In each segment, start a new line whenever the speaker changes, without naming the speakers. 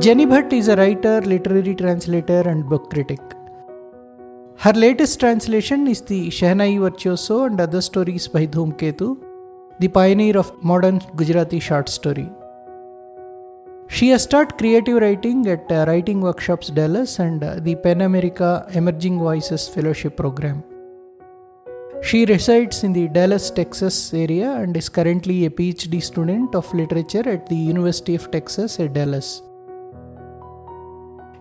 Jenny Bhatt is a writer, literary translator, and book critic. Her latest translation is the Shehnai Virtuoso and Other Stories by Dhumketu, the pioneer of modern Gujarati short story. She has taught creative writing at Writing Workshops Dallas and the PEN America Emerging Voices Fellowship Program. She resides in the Dallas, Texas area and is currently a PhD student of literature at the University of Texas at Dallas.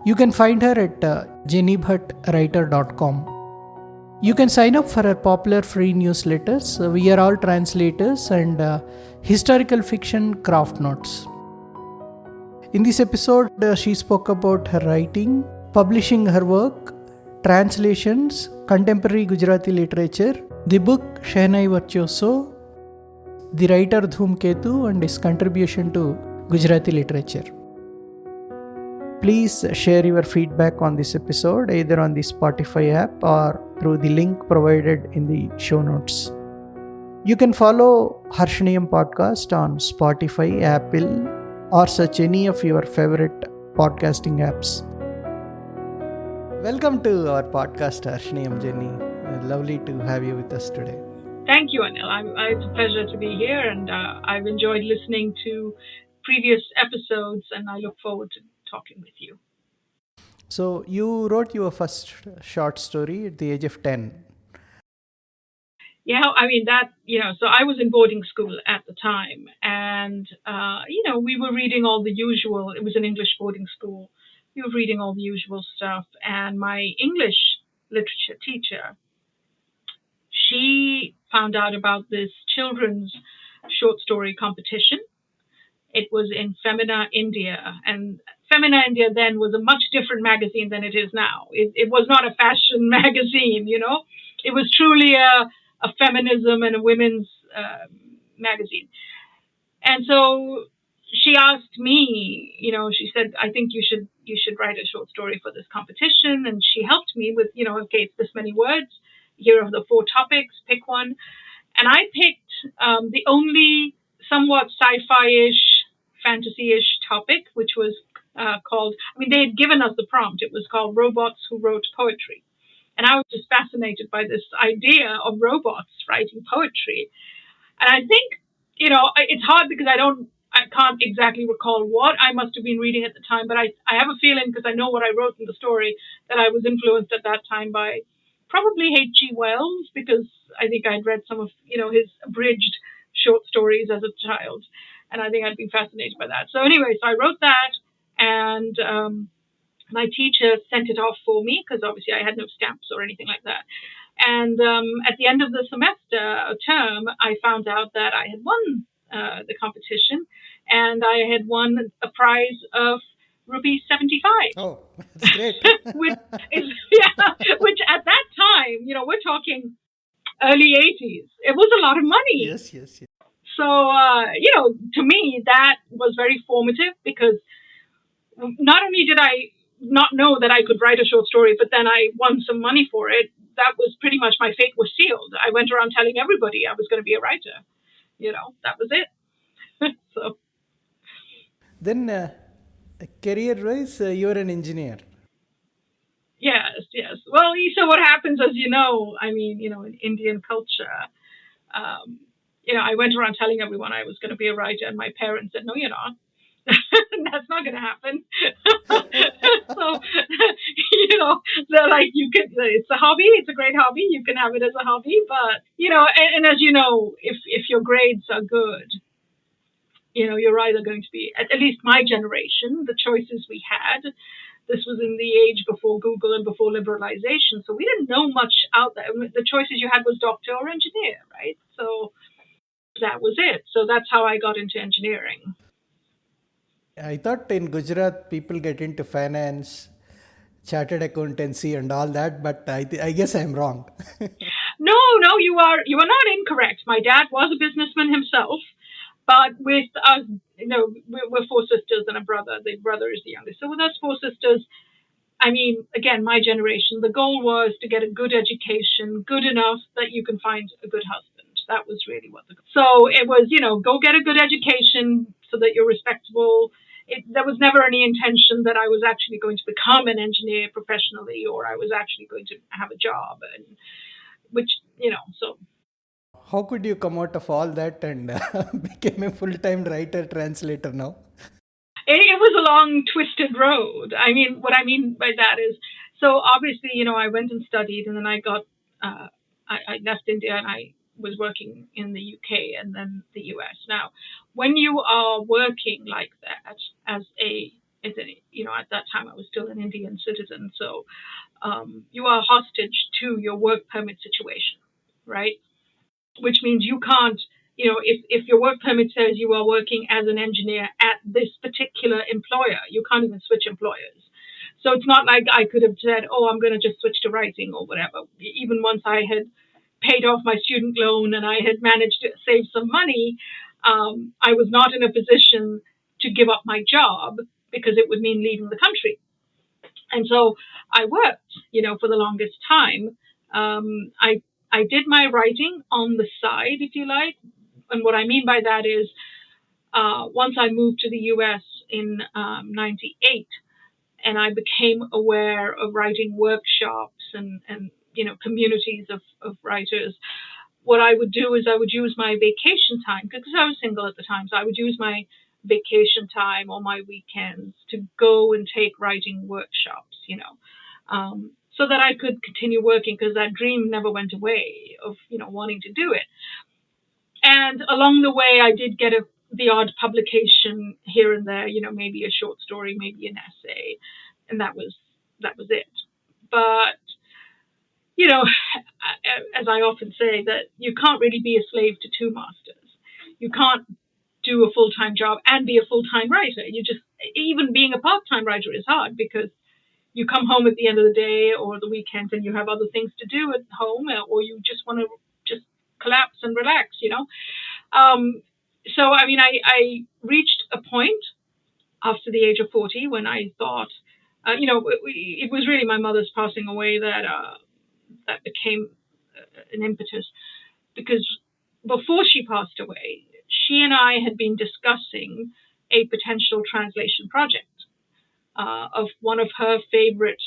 You can find her at jennybhattwriter.com. You can sign up for her popular free newsletters. We are all translators and historical fiction craft notes. In this episode, she spoke about her writing, publishing her work, translations, contemporary Gujarati literature, the book Shehnai Virtuoso, the writer Dhumketu and his contribution to Gujarati literature. Please share your feedback on this episode either on the Spotify app or through the link provided in the show notes. You can follow Harshniyam podcast on Spotify, Apple, or search any of your favorite podcasting apps. Welcome to our podcast, Harshniyam Jenny. Lovely to have you with us today.
Thank you, Anil. It's a pleasure to be here, and I've enjoyed listening to previous episodes, and I look forward to talking with you.
So, you wrote your first short story at the age of 10.
Yeah, so I was in boarding school at the time, and, we were reading all the usual. It was an English boarding school. We were reading all the usual stuff, and my English literature teacher, she found out about this children's short story competition. It was in Femina India, and Femina India then was a much different magazine than it is now. It was not a fashion magazine, It was truly a feminism and a women's magazine. And so she asked me, she said, I think you should write a short story for this competition. And she helped me with, okay, it's this many words. Here are the 4 topics, pick one. And I picked the only somewhat sci-fi-ish, fantasy-ish topic, which was called, they had given us the prompt. It was called Robots Who Wrote Poetry. And I was just fascinated by this idea of robots writing poetry. And I think, it's hard because I can't exactly recall what I must have been reading at the time, but I have a feeling, because I know what I wrote in the story, that I was influenced at that time by probably H.G. Wells, because I think I'd read some of, his abridged short stories as a child. And I think I'd been fascinated by that. So anyway, so I wrote that, and my teacher sent it off for me, because obviously I had no stamps or anything like that. And at the end of the semester, term, I found out that I had won the competition, and I had won a prize of Rupee 75.
Oh, that's great.
which at that time, we're talking early 80s. It was a lot of money.
Yes.
So, to me, that was very formative, because not only did I not know that I could write a short story, but then I won some money for it. That was pretty much, my fate was sealed. I went around telling everybody I was going to be a writer. That was it. So.
Then, career-wise, you're an engineer.
Yes. Well, so what happens, as you know, in Indian culture, I went around telling everyone I was going to be a writer, and my parents said, no, you're not. That's not going to happen. So, they're like, it's a hobby. It's a great hobby. You can have it as a hobby. But, and as you know, if your grades are good, you're either going to be, at least my generation, the choices we had, this was in the age before Google and before liberalization. So we didn't know much out there. The choices you had was doctor or engineer, right? So that was it. So that's how I got into engineering.
I thought in Gujarat people get into finance, chartered accountancy and all that, but I guess I'm wrong.
No, you are not incorrect. My dad was a businessman himself, but with us, we're 4 sisters and a brother. The brother is the youngest. So with us 4 sisters, again, my generation, the goal was to get a good education, good enough that you can find a good husband. That was really what the goal. So it was, go get a good education so that you're respectable there was never any intention that I was actually going to become an engineer professionally, or I was actually going to have a job, and which, so.
How could you come out of all that and became a full-time writer translator now?
It was a long, twisted road. I mean, what I mean by that is, so obviously, I went and studied, and then I left India, and I was working in the UK and then the US. Now, when you are working like that at that time I was still an Indian citizen, so you are hostage to your work permit situation, right? Which means you can't, if your work permit says you are working as an engineer at this particular employer, you can't even switch employers. So it's not like I could have said, oh, I'm going to just switch to writing or whatever. Even once I had paid off my student loan and I had managed to save some money, I was not in a position to give up my job because it would mean leaving the country. And so I worked, for the longest time. I did my writing on the side, if you like. And what I mean by that is, once I moved to the US in '98, and I became aware of writing workshops and communities of writers, what I would do is I would use my vacation time, because I was single at the time, so I would use my vacation time or my weekends to go and take writing workshops, so that I could continue working, because that dream never went away of, wanting to do it. And along the way, I did get the odd publication here and there, maybe a short story, maybe an essay, and that was it. But, as I often say, that you can't really be a slave to two masters. You can't do a full-time job and be a full-time writer. Even being a part-time writer is hard, because you come home at the end of the day or the weekend and you have other things to do at home, or you just want to just collapse and relax, So, I mean, I reached a point after the age of 40 when I thought, it was really my mother's passing away that became an impetus, because before she passed away, she and I had been discussing a potential translation project of one of her favorite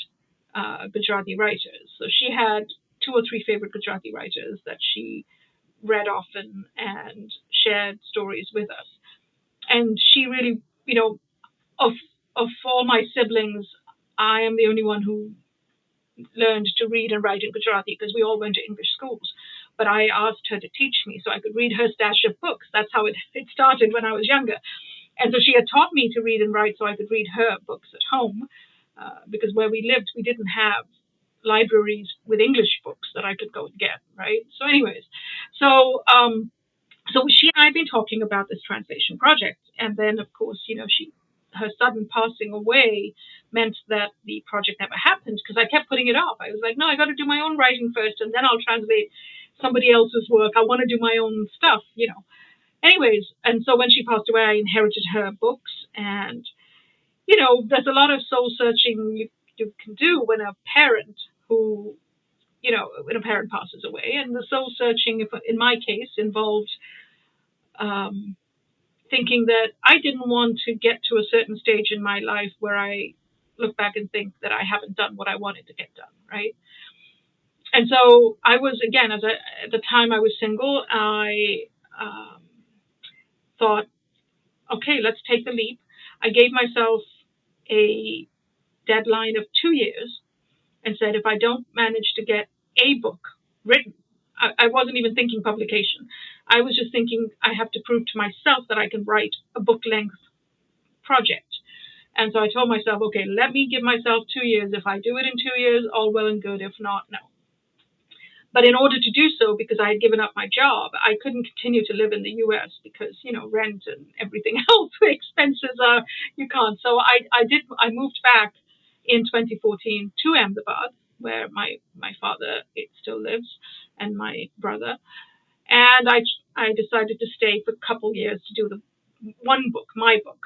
Gujarati writers. So she had 2 or 3 favorite Gujarati writers that she read often and shared stories with us. And she really, of all my siblings, I am the only one who learned to read and write in Gujarati, because we all went to English schools. But I asked her to teach me so I could read her stash of books. That's how it started when I was younger. And so she had taught me to read and write so I could read her books at home, because where we lived, we didn't have libraries with English books that I could go and get, right? So anyways, so she and I had been talking about this translation project. And then, of course, her sudden passing away meant that the project never happened, because I kept putting it off. I was like, no, I got to do my own writing first, and then I'll translate somebody else's work. I want to do my own stuff, Anyways, and so when she passed away, I inherited her books, and, there's a lot of soul searching you can do when a parent when a parent passes away. And the soul searching, in my case, involved thinking that I didn't want to get to a certain stage in my life where I look back and think that I haven't done what I wanted to get done, right? And so I was, again, at the time I was single, I thought, okay, let's take the leap. I gave myself a deadline of 2 years and said, if I don't manage to get a book written, I wasn't even thinking publication. I was just thinking I have to prove to myself that I can write a book-length project. And so I told myself, okay, let me give myself 2 years. If I do it in 2 years, all well and good. If not, no. But in order to do so, because I had given up my job, I couldn't continue to live in the US because, rent and everything else, the expenses are, you can't. So I moved back in 2014 to Ahmedabad, where my father still lives, and my brother. And I decided to stay for a couple years to do the one book, my book.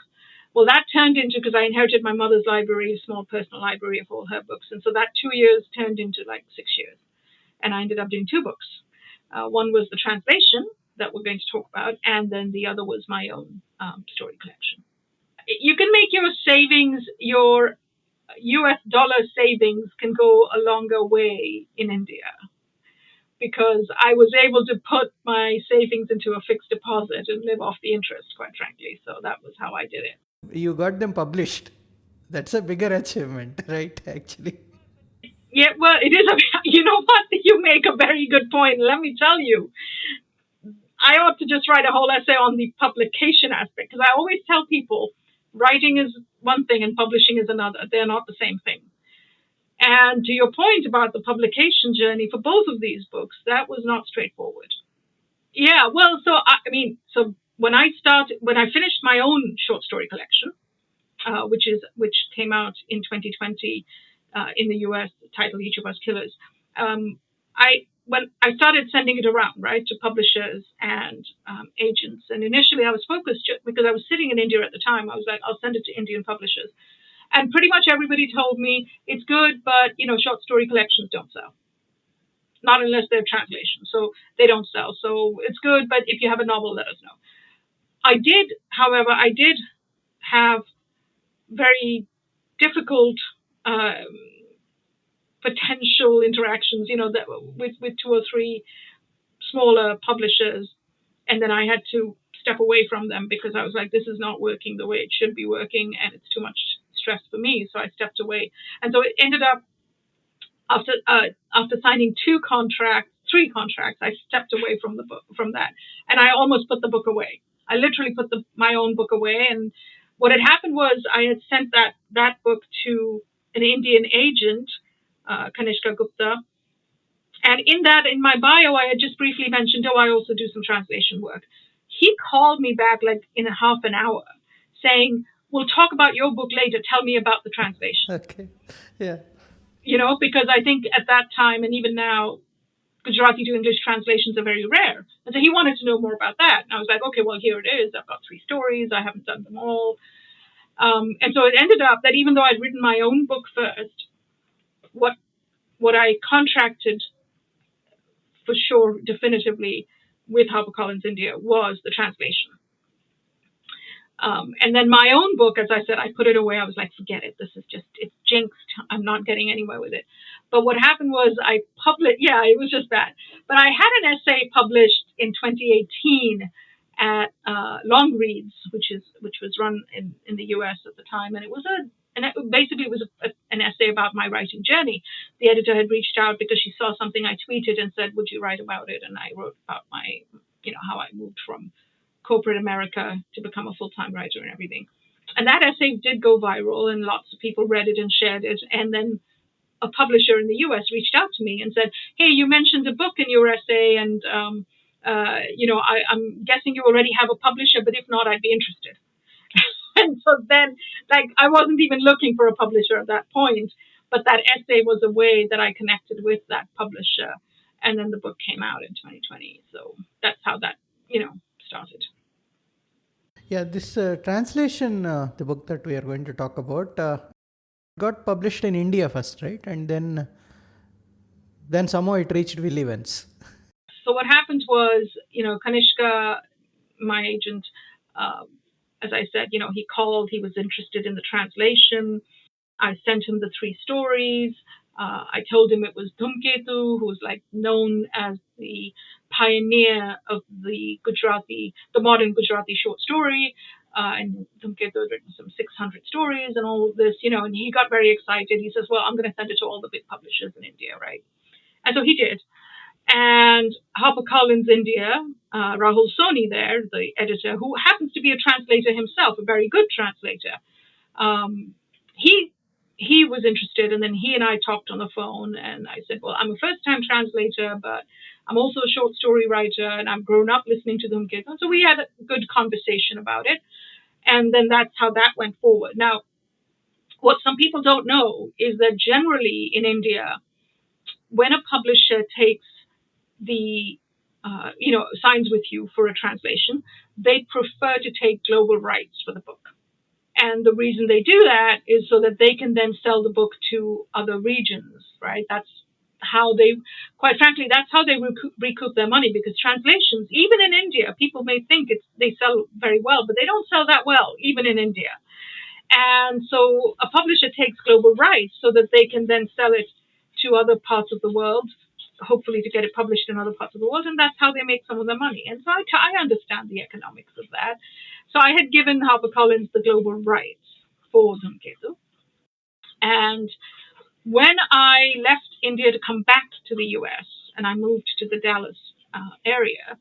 Well, that turned into, because I inherited my mother's library, a small personal library of all her books. And so that 2 years turned into like 6 years. And I ended up doing 2 books. One was the translation that we're going to talk about, and then the other was my own story collection. you can make your savings, your US dollar savings can go a longer way in India, because I was able to put my savings into a fixed deposit and live off the interest, quite frankly. So that was how I did it.
You got them published. That's a bigger achievement, right? Actually.
Yeah, well, it is. You know what? You make a very good point. Let me tell you, I ought to just write a whole essay on the publication aspect, because I always tell people writing is one thing and publishing is another. They're not the same thing. And to your point about the publication journey for both of these books, that was not straightforward. Yeah, well, so when I finished my own short story collection, which came out in 2020 in the US, titled Each of Us Killers, when I started sending it around, right, to publishers and agents. And initially I was focused, just because I was sitting in India at the time. I was like, I'll send it to Indian publishers. And pretty much everybody told me it's good, but, short story collections don't sell. Not unless they're translations. So they don't sell. So it's good, but if you have a novel, let us know. However, I did have very difficult potential interactions, with two or three smaller publishers, and then I had to step away from them because I was like, this is not working the way it should be working, and it's too much stress for me. So I stepped away, and so it ended up after signing three contracts, I stepped away from that, and I almost put the book away. I literally put my own book away, and what had happened was I had sent that book to an Indian agent, Kanishka Gupta. And in my bio, I had just briefly mentioned, I also do some translation work. He called me back like in a half an hour saying, we'll talk about your book later. Tell me about the translation.
Okay. Yeah.
Because I think at that time and even now, Gujarati to English translations are very rare. And so he wanted to know more about that. And I was like, okay, well, here it is. I've got 3 stories. I haven't done them all. And so it ended up that even though I'd written my own book first, what I contracted for sure definitively with HarperCollins India was the translation. And then my own book, as I said, I put it away. I was like, forget it. This is it's jinxed. I'm not getting anywhere with it. But what happened was I published, it was just bad. But I had an essay published in 2018 at Long Reads, which was run in the US at the time. And it was basically an essay about my writing journey. The editor had reached out because she saw something I tweeted and said, would you write about it? And I wrote about my, how I moved from corporate America to become a full-time writer and everything. And that essay did go viral, and lots of people read it and shared it. And then a publisher in the US reached out to me and said, hey, you mentioned a book in your essay, and I'm guessing you already have a publisher, but if not, I'd be interested. And so then, I wasn't even looking for a publisher at that point, but that essay was a way that I connected with that publisher. And then the book came out in 2020. So that's how that, started.
Yeah, this translation, the book that we are going to talk about, got published in India first, right? And then somehow it reached Will Evans.
So what happened was, Kanishka, my agent, as I said, he called, he was interested in the translation. I sent him the 3 stories. I told him it was Dhumketu, who's known as the pioneer of the modern Gujarati short story. And Dhumketu had written some 600 stories and all of this, and he got very excited. He says, well, I'm going to send it to all the big publishers in India, right? And so he did. And HarperCollins India, Rahul Soni there, the editor, who happens to be a translator himself, a very good translator, he was interested, and then he and I talked on the phone, and I said, well, I'm a first-time translator, but I'm also a short story writer, and I've grown up listening to Dhumketu. And so we had a good conversation about it, and then that's how that went forward. Now, what some people don't know is that generally in India, when a publisher takes signs with you for a translation, they prefer to take global rights for the book. And the reason they do that is so that they can then sell the book to other regions, right? That's how quite frankly, that's how they recoup their money, because translations, even in India, people may think they sell very well, but they don't sell that well, even in India. And so a publisher takes global rights so that they can then sell it to other parts of the world, hopefully to get it published in other parts of the world, and that's how they make some of their money. And so I understand the economics of that. So I had given HarperCollins the global rights for Dhumketu. And when I left India to come back to the US, and I moved to the Dallas area,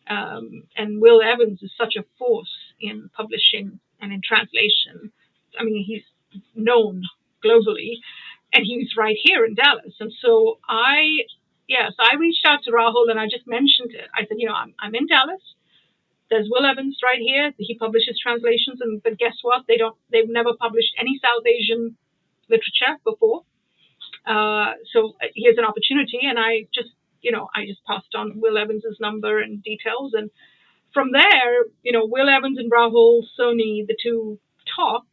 and Will Evans is such a force in publishing and in translation. I mean, he's known globally, and he's right here in Dallas. And so I reached out to Rahul and I just mentioned it. I said, I'm in Dallas. There's Will Evans right here. He publishes translations, but guess what? They've never published any South Asian literature before. So here's an opportunity, and I just passed on Will Evans's number and details, and from there, Will Evans and Rahul Soni, the two talked.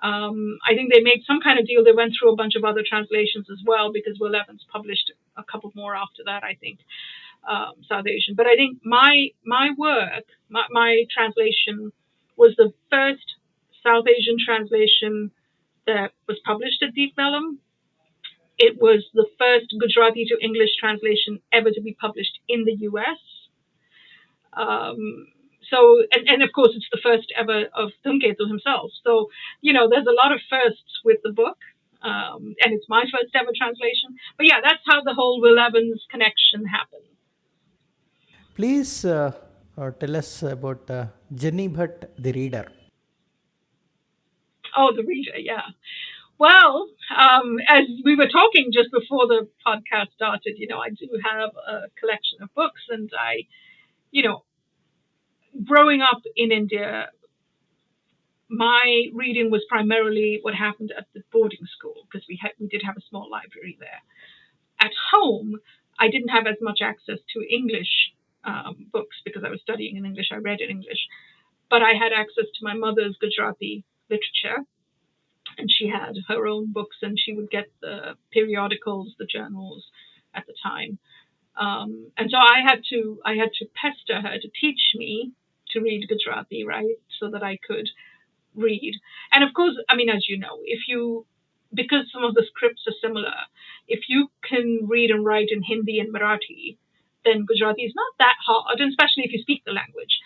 I think they made some kind of deal. They went through a bunch of other translations as well, because Will Evans published a couple more after that, I think, South Asian. But I think my work, my translation, was the first South Asian translation that was published at Deep Vellum. It was the first Gujarati to English translation ever to be published in the US. So of course, it's the first ever of Dhumketu himself. So, there's a lot of firsts with the book, and it's my first ever translation. But yeah, that's how the whole Will Evans connection happened.
Please tell us about Shehnai Bhatt, the reader.
Oh, the reader, yeah. Well, as we were talking just before the podcast started, I do have a collection of books, and I, growing up in India, my reading was primarily what happened at the boarding school, because we did have a small library there. At home, I didn't have as much access to English books because I was studying in English. I read in English, but I had access to my mother's Gujarati literature. And she had her own books, and she would get the periodicals, the journals at the time. And so I had to pester her to teach me to read Gujarati, right, so that I could read. And of course, I mean, as you know, because some of the scripts are similar, if you can read and write in Hindi and Marathi, then Gujarati is not that hard, and especially if you speak the language.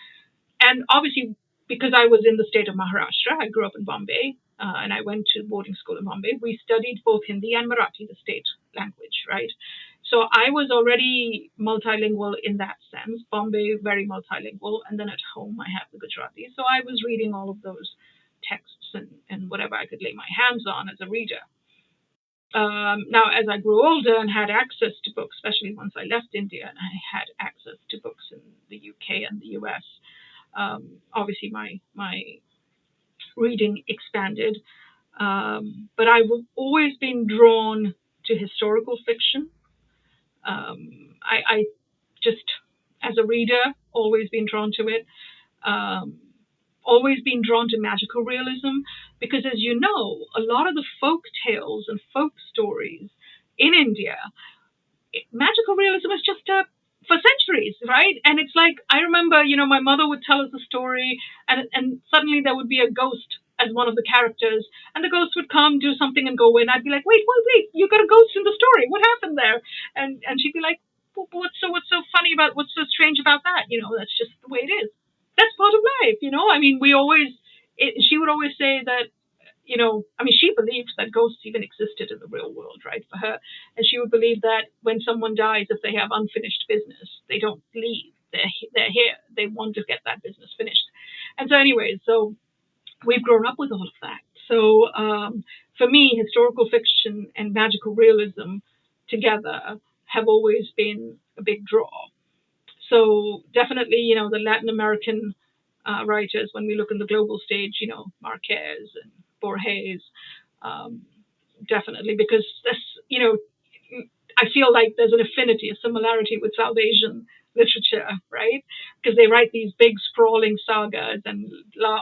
And obviously, because I was in the state of Maharashtra, I grew up in Bombay, and I went to boarding school in Bombay. We studied both Hindi and Marathi, the state language, right? So I was already multilingual in that sense. Bombay, very multilingual. And then at home, I have the Gujarati. So I was reading all of those texts and whatever I could lay my hands on as a reader. Now, as I grew older and had access to books, especially once I left India and I had access to books in the UK and the US, obviously my reading expanded. But I've always been drawn to historical fiction. I just, as a reader, always been drawn to it. Always been drawn to magical realism, because, as you know, a lot of the folk tales and folk stories in India, magical realism is just for centuries, right? And it's like, I remember, my mother would tell us a story, and suddenly there would be a ghost as one of the characters, and the ghost would come, do something, and go away. And I'd be like, wait, you got a ghost in the story. What happened there? And she'd be like, what's so funny about, what's so strange about that? That's just the way it is. That's part of life, I mean, she would always say that, she believed that ghosts even existed in the real world, right, for her. And she would believe that when someone dies, if they have unfinished business, they don't leave. They're here. They want to get that business finished. And so anyways, so we've grown up with all of that. So for me, historical fiction and magical realism together have always been a big draw. So definitely, the Latin American writers, when we look in the global stage, Marquez and Borges, definitely, because I feel like there's an affinity, a similarity with South Asian literature, right? Because they write these big sprawling sagas and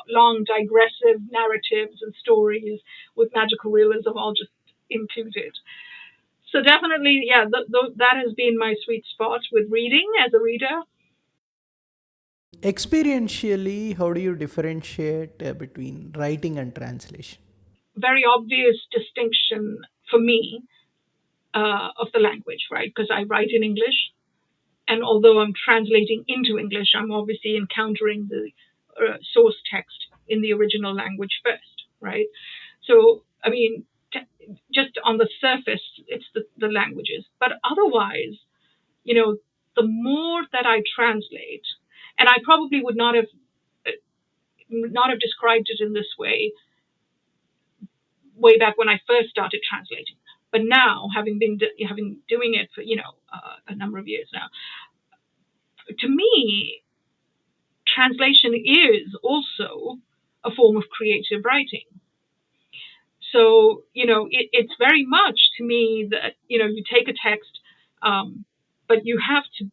long digressive narratives and stories with magical realism all just included. So definitely, yeah, that has been my sweet spot with reading as a reader.
Experientially, how do you differentiate between writing and translation?
Very obvious distinction for me of the language, right? Because I write in English, and although I'm translating into English, I'm obviously encountering the source text in the original language first, right? So, I mean, just on the surface, it's the languages. But otherwise, you know, the more that I translate, and I probably would not have described it in this way back when I first started translating. But now, having doing it for a number of years now, to me, translation is also a form of creative writing. So it's very much to me that you take a text, but you have to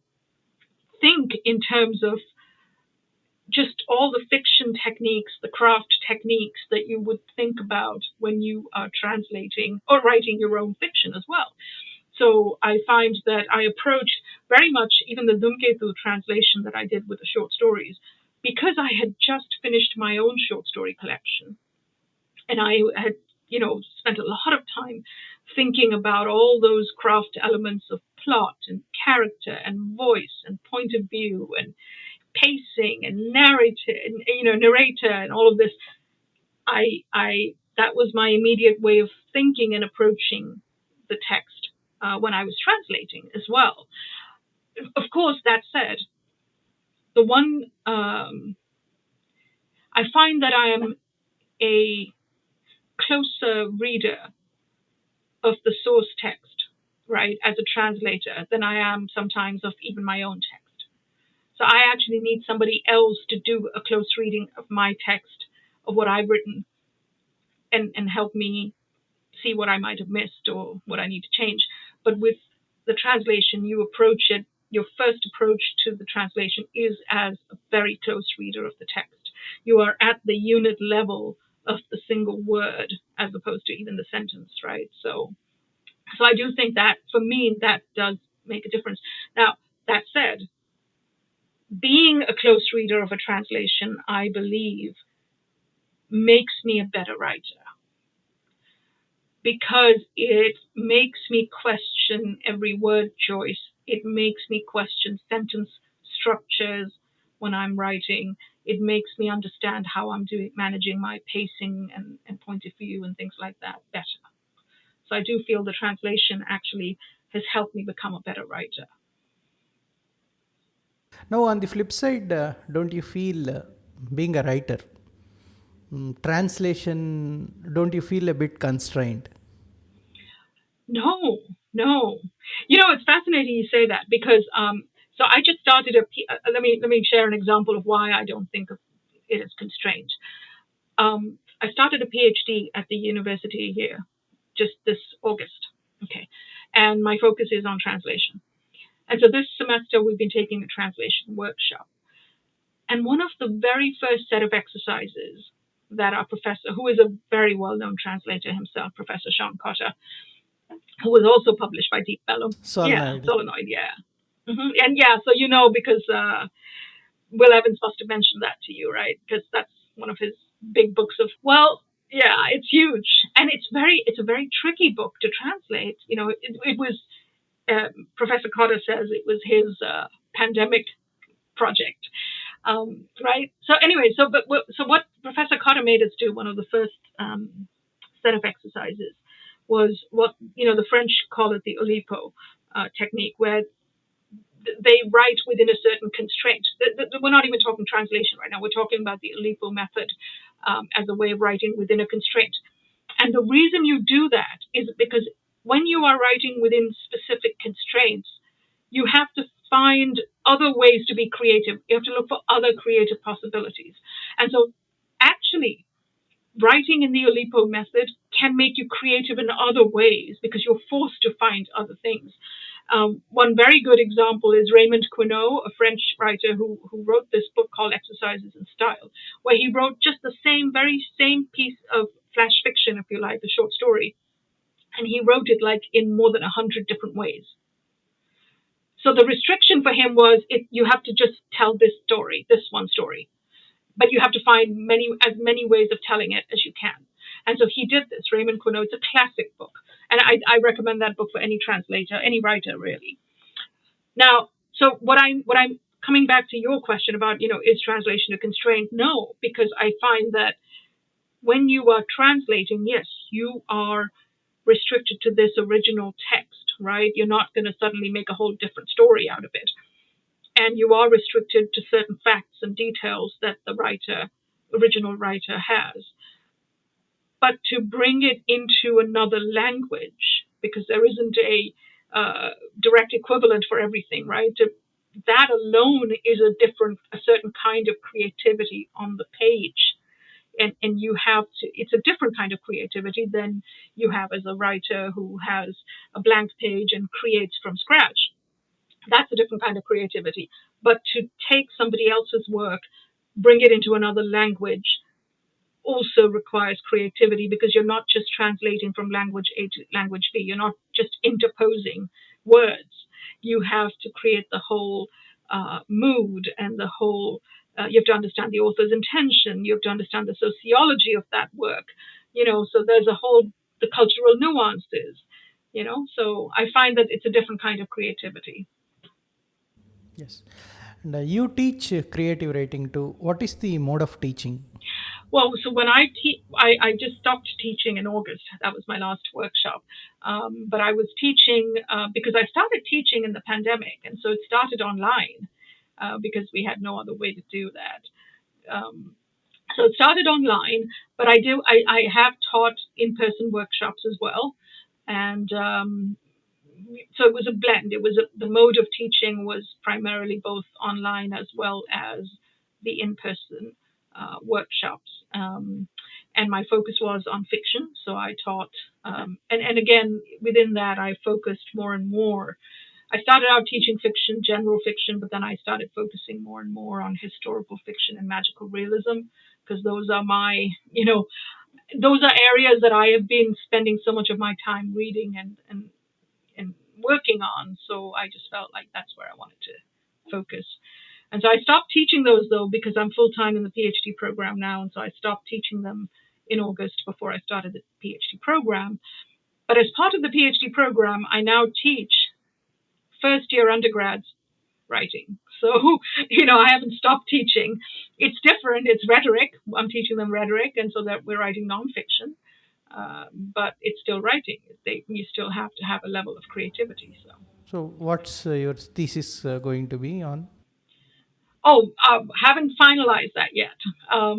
think in terms of just all the fiction techniques, the craft techniques that you would think about when you are translating or writing your own fiction as well. So I find that I approached very much even the Dhumketu translation that I did with the short stories, because I had just finished my own short story collection. And I had, spent a lot of time thinking about all those craft elements of plot and character and voice and point of view and pacing and narrator and all of this. I that was my immediate way of thinking and approaching the text when I was translating as well. Of course, that said, the one I find that I am a closer reader of the source text, right, as a translator than I am sometimes of even my own text. So I actually need somebody else to do a close reading of my text, of what I've written, and help me see what I might have missed or what I need to change. But with the translation, you approach it, your first approach to the translation is as a very close reader of the text. You are at the unit level of the single word as opposed to even the sentence, right? So I do think that for me, that does make a difference. Now, that said, being a close reader of a translation, I believe, makes me a better writer, because it makes me question every word choice. It makes me question sentence structures when I'm writing. It makes me understand how I'm managing my pacing and point of view and things like that better. So I do feel the translation actually has helped me become a better writer.
Now, on the flip side, don't you feel being a writer, translation, don't you feel a bit constrained?
No, no. It's fascinating you say that, because so I just started let me share an example of why I don't think of it as constraint. I started a PhD at the university here just this August. Okay. And my focus is on translation. And so this semester we've been taking a translation workshop. And one of the very first set of exercises that our professor, who is a very well-known translator himself, Professor Sean Cotter, who was also published by Deep Vellum.
Solenoid.
Yeah, Solenoid, yeah. And so because Will Evans must have mentioned that to you, right? Because that's one of his big books of, well, yeah, it's huge. And it's a very tricky book to translate. It was, Professor Cotter says it was his pandemic project. Right? So anyway, so what Professor Cotter made us do, one of the first set of exercises, was what the French call it the Oulipo technique, where they write within a certain constraint. We're not even talking translation right now. We're talking about the Oulipo method as a way of writing within a constraint. And the reason you do that is because when you are writing within specific constraints, you have to find other ways to be creative. You have to look for other creative possibilities. And so actually, writing in the Oulipo method can make you creative in other ways because you're forced to find other things. One very good example is Raymond Queneau, a French writer who wrote this book called Exercises in Style, where he wrote just the very same piece of flash fiction, if you like, a short story. And he wrote it like in more than 100 different ways. So the restriction for him was you have to just tell this story, this one story, but you have to find as many ways of telling it as you can. And so he did this. Raymond Queneau, it's a classic book. And I recommend that book for any translator, any writer, really. Now, so what I'm coming back to your question about, is translation a constraint? No, because I find that when you are translating, yes, you are restricted to this original text, right? You're not going to suddenly make a whole different story out of it. And you are restricted to certain facts and details that the original writer has. But to bring it into another language, because there isn't a direct equivalent for everything, right? That alone is a certain kind of creativity on the page. And you have to, it's a different kind of creativity than you have as a writer who has a blank page and creates from scratch. That's a different kind of creativity. But to take somebody else's work, bring it into another language, also requires creativity, because you're not just translating from language A to language B. You're not just interposing words. You have to create the whole mood and the whole. You have to understand the author's intention. You have to understand the sociology of that work. So there's the cultural nuances. So I find that it's a different kind of creativity.
Yes. And you teach creative writing too. What is the mode of teaching?
Well, so when I just stopped teaching in August. That was my last workshop. But I was teaching because I started teaching in the pandemic, and so it started online because we had no other way to do that. So it started online, but I have taught in-person workshops as well, and so it was a blend. The mode of teaching was primarily both online as well as the in-person workshops. And my focus was on fiction. So I taught, and again, within that, I focused more and more. I started out teaching fiction, general fiction, but then I started focusing more and more on historical fiction and magical realism, because those are those are areas that I have been spending so much of my time reading and working on. So I just felt like that's where I wanted to focus. And so I stopped teaching those, though, because I'm full-time in the PhD program now. And so I stopped teaching them in August before I started the PhD program. But as part of the PhD program, I now teach first-year undergrads writing. So, I haven't stopped teaching. It's different. It's rhetoric. I'm teaching them rhetoric. And so that we're writing nonfiction. But it's still writing. You still have to have a level of creativity.
So what's your thesis going to be on?
Oh, haven't finalized that yet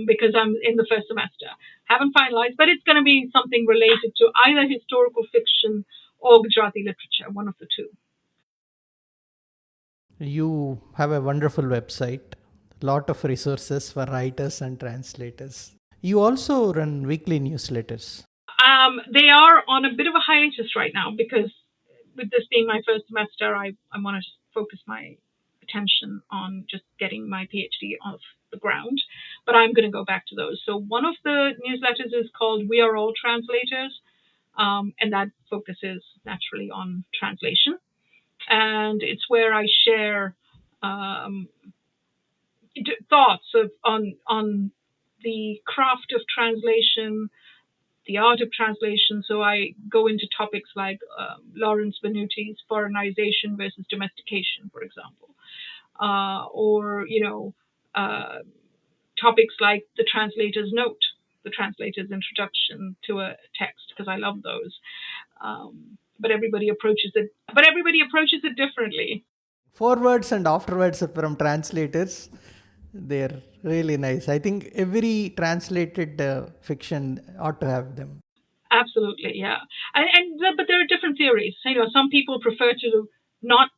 because I'm in the first semester. Haven't finalized, but it's going to be something related to either historical fiction or Gujarati literature, one of the two.
You have a wonderful website, lot of resources for writers and translators. You also run weekly newsletters.
They are on a bit of a hiatus right now because with this being my first semester, I want to focus my attention on just getting my PhD off the ground. But I'm going to go back to those. So one of the newsletters is called We Are All Translators, and that focuses naturally on translation. And it's where I share thoughts on the craft of translation, the art of translation. So I go into topics like Lawrence Venuti's foreignization versus domestication, for example, or topics like the translator's note, the translator's introduction to a text, because I love those. But everybody approaches it. Differently.
Forewords and afterwords from translators, they're really nice. I think every translated fiction ought to have them.
Absolutely, yeah. But there are different theories. Some people prefer to not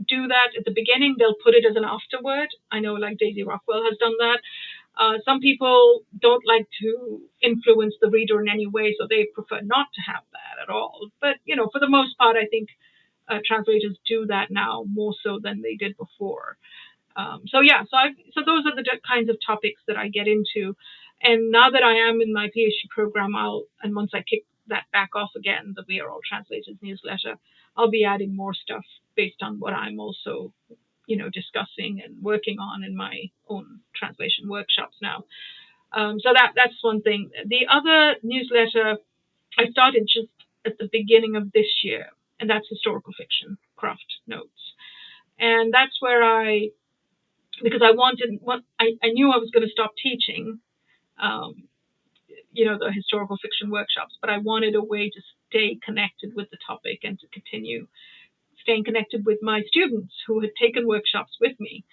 do that at the beginning. They'll put it as an afterword. I know, like Daisy Rockwell has done that. Some people don't like to influence the reader in any way, so they prefer not to have that at all. But for the most part, I think translators do that now more so than they did before. So those are the kinds of topics that I get into. And now that I am in my PhD program, once I that back off again, the We Are All Translators newsletter, I'll be adding more stuff based on what I'm also, discussing and working on in my own translation workshops now. So that's one thing. The other newsletter I started just at the beginning of this year, and that's historical fiction craft notes. And that's where because I knew I was going to stop teaching, the historical fiction workshops, but I wanted a way to stay connected with the topic and to continue staying connected with my students who had taken workshops with me.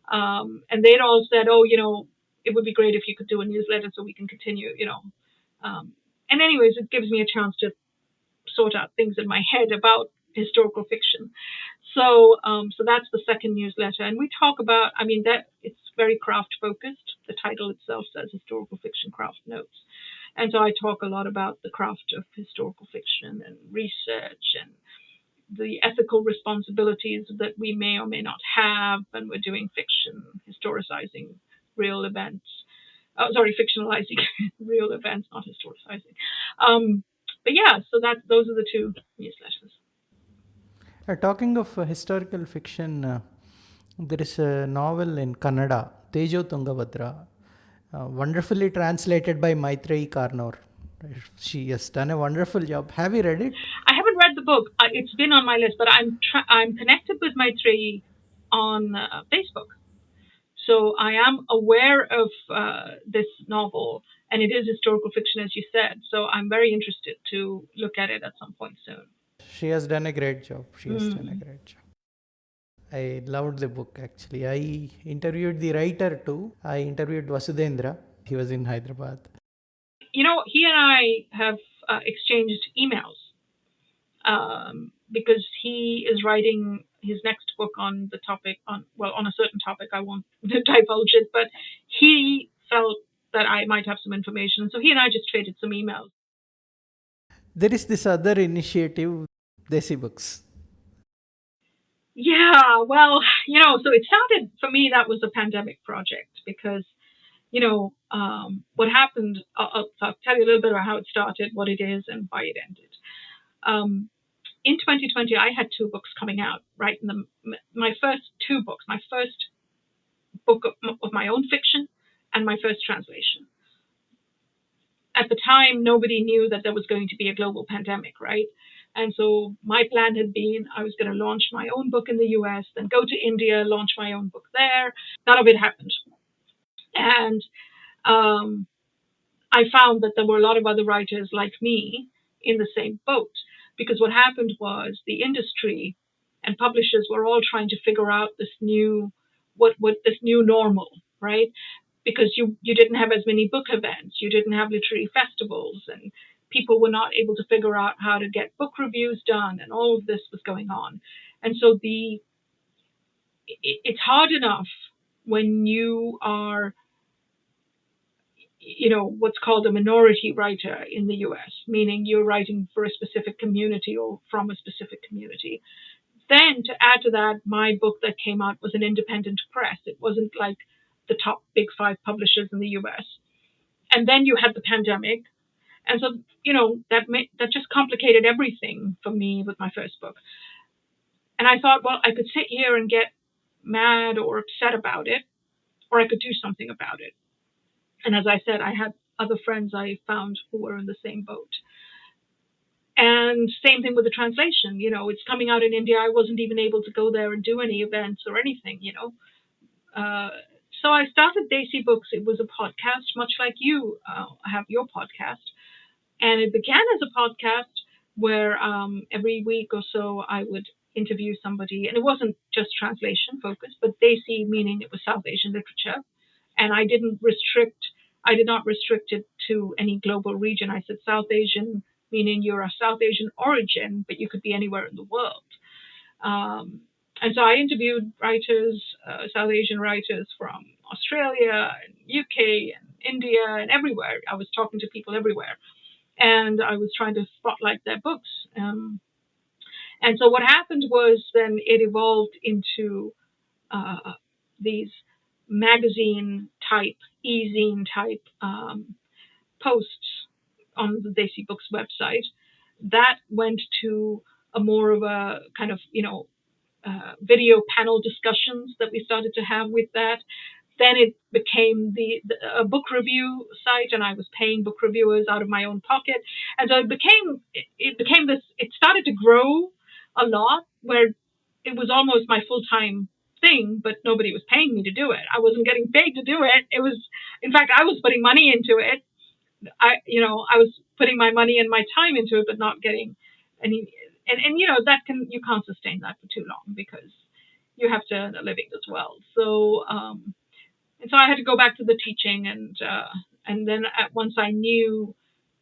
And they'd all said, oh, it would be great if you could do a newsletter so we can continue, and anyways, it gives me a chance to sort out things in my head about historical fiction. So that's the second newsletter. And we talk about, that it's very craft focused. The title itself says Historical Fiction Craft Notes. And so I talk a lot about the craft of historical fiction and research and the ethical responsibilities that we may or may not have when we're doing fiction, historicizing real events. Fictionalizing real events, not historicizing. But yeah, so those are the two newsletters.
Talking of historical fiction, there is a novel in Kannada, Tejo Tungabhadra, wonderfully translated by Maitreyi Karnor. She has done a wonderful job. Have you read it?
I haven't read the book. It's been on my list, but I'm connected with Maitreyi on Facebook. So I am aware of this novel, and it is historical fiction, as you said. So I'm very interested to look at it at some point soon.
She has done a great job. I loved the book, actually. I interviewed the writer too. I interviewed Vasudendra. He was in Hyderabad.
He and I have exchanged emails because he is writing his next book on the topic, on a certain topic. I won't divulge it, but he felt that I might have some information. So he and I just traded some emails.
There is this other initiative, Desi Books.
Yeah, well, so it sounded, for me, that was a pandemic project because, what happened, I'll tell you a little bit about how it started, what it is, and why it ended. In 2020, I had two books coming out, right? My first two books, my first book of my own fiction and my first translation. At the time, nobody knew that there was going to be a global pandemic, right? And so my plan had been I was going to launch my own book in the US, then go to India, launch my own book there. None of it happened. And I found that there were a lot of other writers like me in the same boat, because what happened was the industry and publishers were all trying to figure out this new, what this new normal, right? Because you didn't have as many book events, you didn't have literary festivals, and people were not able to figure out how to get book reviews done, and all of this was going on. And so it's hard enough when you are, what's called a minority writer in the US, meaning you're writing for a specific community or from a specific community. Then to add to that, my book that came out was an independent press. It wasn't like the top big 5 publishers in the US. And then you had the pandemic. And so, that just complicated everything for me with my first book. And I thought, well, I could sit here and get mad or upset about it, or I could do something about it. And as I said, I had other friends I found who were in the same boat. And same thing with the translation. It's coming out in India. I wasn't even able to go there and do any events or anything, So I started Desi Books. It was a podcast, much like you have your podcast. And it began as a podcast where every week or so I would interview somebody. And it wasn't just translation focused, but Desi, meaning it was South Asian literature. And I did not restrict it to any global region. I said South Asian, meaning you're a South Asian origin, but you could be anywhere in the world. And so I interviewed writers, South Asian writers from Australia and UK and India and everywhere. I was talking to people everywhere. And I was trying to spotlight their books. And so what happened was then it evolved into these magazine type, e-zine type posts on the Desi Books website. That went to a more of a kind of, video panel discussions that we started to have with that. Then it became a book review site, and I was paying book reviewers out of my own pocket. And so it became this, it started to grow a lot, where it was almost my full-time thing, but nobody was paying me to do it. I wasn't getting paid to do it. It was, in fact, I was putting money into it. I was putting my money and my time into it, but not getting any. And you can't sustain that for too long, because you have to earn a living as well. So and so I had to go back to the teaching, and then once I knew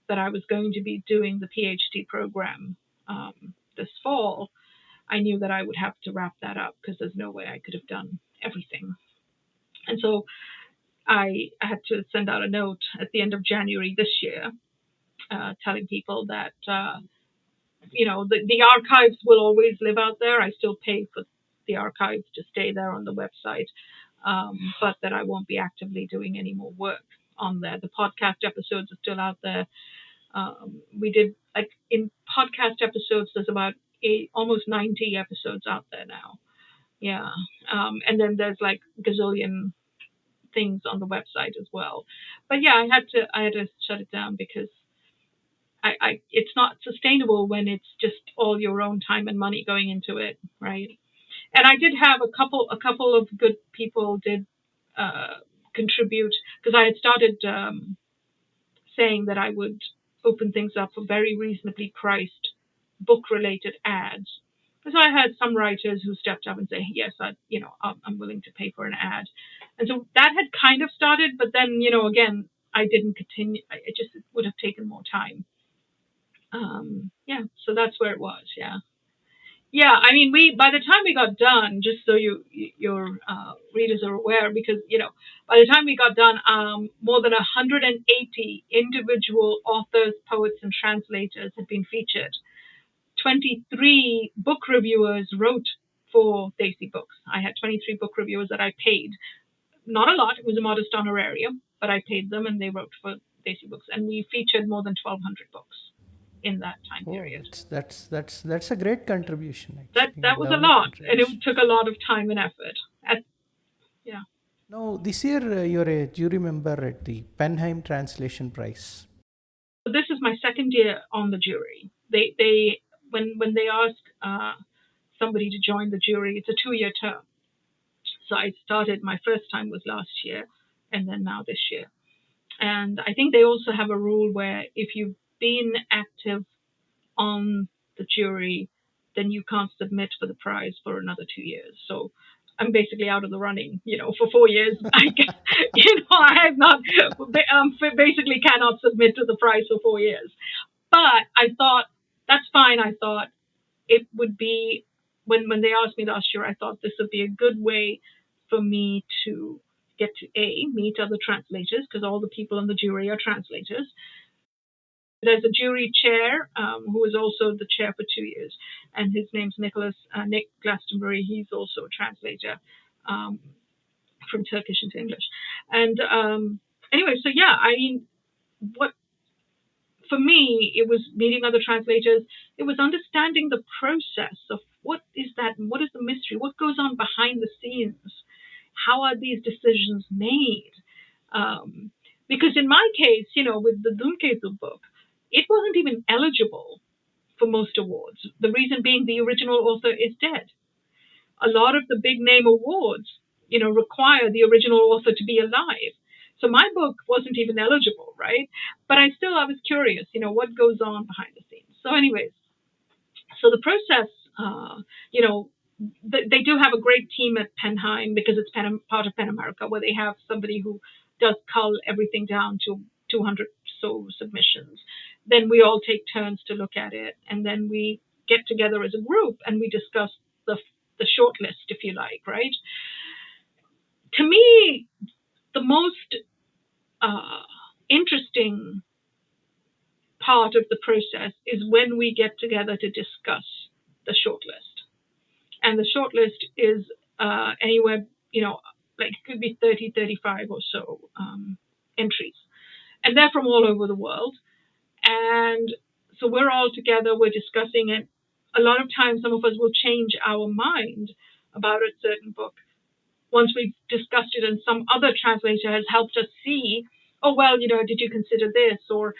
that I was going to be doing the PhD program this fall, I knew that I would have to wrap that up, because there's no way I could have done everything. And so I had to send out a note at the end of January this year, telling people that the archives will always live out there. I still pay for the archives to stay there on the website, but that I won't be actively doing any more work on there. The podcast episodes are still out there. We did, like, in podcast episodes, there's about almost 90 episodes out there now. Yeah. And then there's like gazillion things on the website as well. But yeah, I had to shut it down, because it's not sustainable when it's just all your own time and money going into it, right? And I did have a couple of good people did contribute, because I had started saying that I would open things up for very reasonably priced book-related ads. So I had some writers who stepped up and say, yes, I'm willing to pay for an ad. And so that had kind of started, but then, again, I didn't continue. It would have taken more time. So that's where it was. Yeah, I mean, by the time we got done, just so your readers are aware, because, by the time we got done, more than 180 individual authors, poets, and translators had been featured. 23 book reviewers wrote for Desi Books. I had 23 book reviewers that I paid. Not a lot. It was a modest honorarium, but I paid them, and they wrote for Desi Books. And we featured more than 1,200 books in that time period.
That's a great contribution, actually.
That was a lot, and it took a lot of time and effort.
Now, this year you're a jury member at the Penheim Translation Prize.
This is my second year on the jury. They when they ask somebody to join the jury, it's a 2-year term. So I started, my first time was last year, and then now this year. And I think they also have a rule where if you've been active on the jury, then you can't submit for the prize for another 2 years. So I'm basically out of the running, for 4 years. I have not, basically cannot submit to the prize for 4 years. But I thought, that's fine. I thought it would be, when they asked me last year, I thought this would be a good way for me to get to meet other translators, because all the people in the jury are translators. There's a jury chair who is also the chair for 2 years, and his name's Nick Glastonbury. He's also a translator from Turkish into English. And anyway, so yeah, I mean, for me, it was meeting other translators. It was understanding the process of what is that, and what is the mystery, what goes on behind the scenes, how are these decisions made? Because in my case, with the Dhumketu book, it wasn't even eligible for most awards. The reason being the original author is dead. A lot of the big name awards, require the original author to be alive. So my book wasn't even eligible, right? But I was curious, what goes on behind the scenes. So anyways, so the process, they do have a great team at Penheim, because it's part of Pen America, where they have somebody who does cull everything down to 200 so submissions. Then we all take turns to look at it, and then we get together as a group and we discuss the short list, if you like, right? To me, the most interesting part of the process is when we get together to discuss the short list. And the short list is anywhere, like it could be 30, 35 or so entries. And they're from all over the world. And so we're all together, we're discussing it. A lot of times, some of us will change our mind about a certain book once we've discussed it, and some other translator has helped us see, oh, well, did you consider this? Or,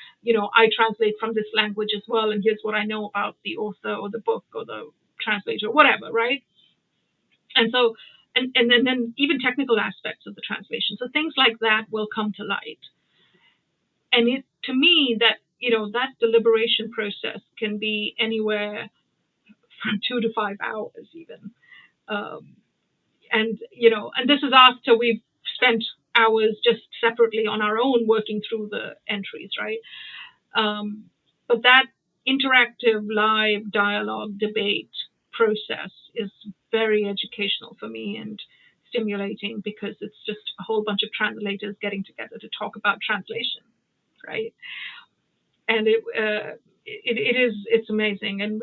I translate from this language as well, and here's what I know about the author or the book or the translator, or whatever, right? And so, and then even technical aspects of the translation. So things like that will come to light. And to me, that, that deliberation process can be anywhere from 2 to 5 hours even. And this is after we've spent hours just separately on our own working through the entries, right? But that interactive live dialogue debate process is very educational for me and stimulating, because it's just a whole bunch of translators getting together to talk about translation, right? And it's amazing. And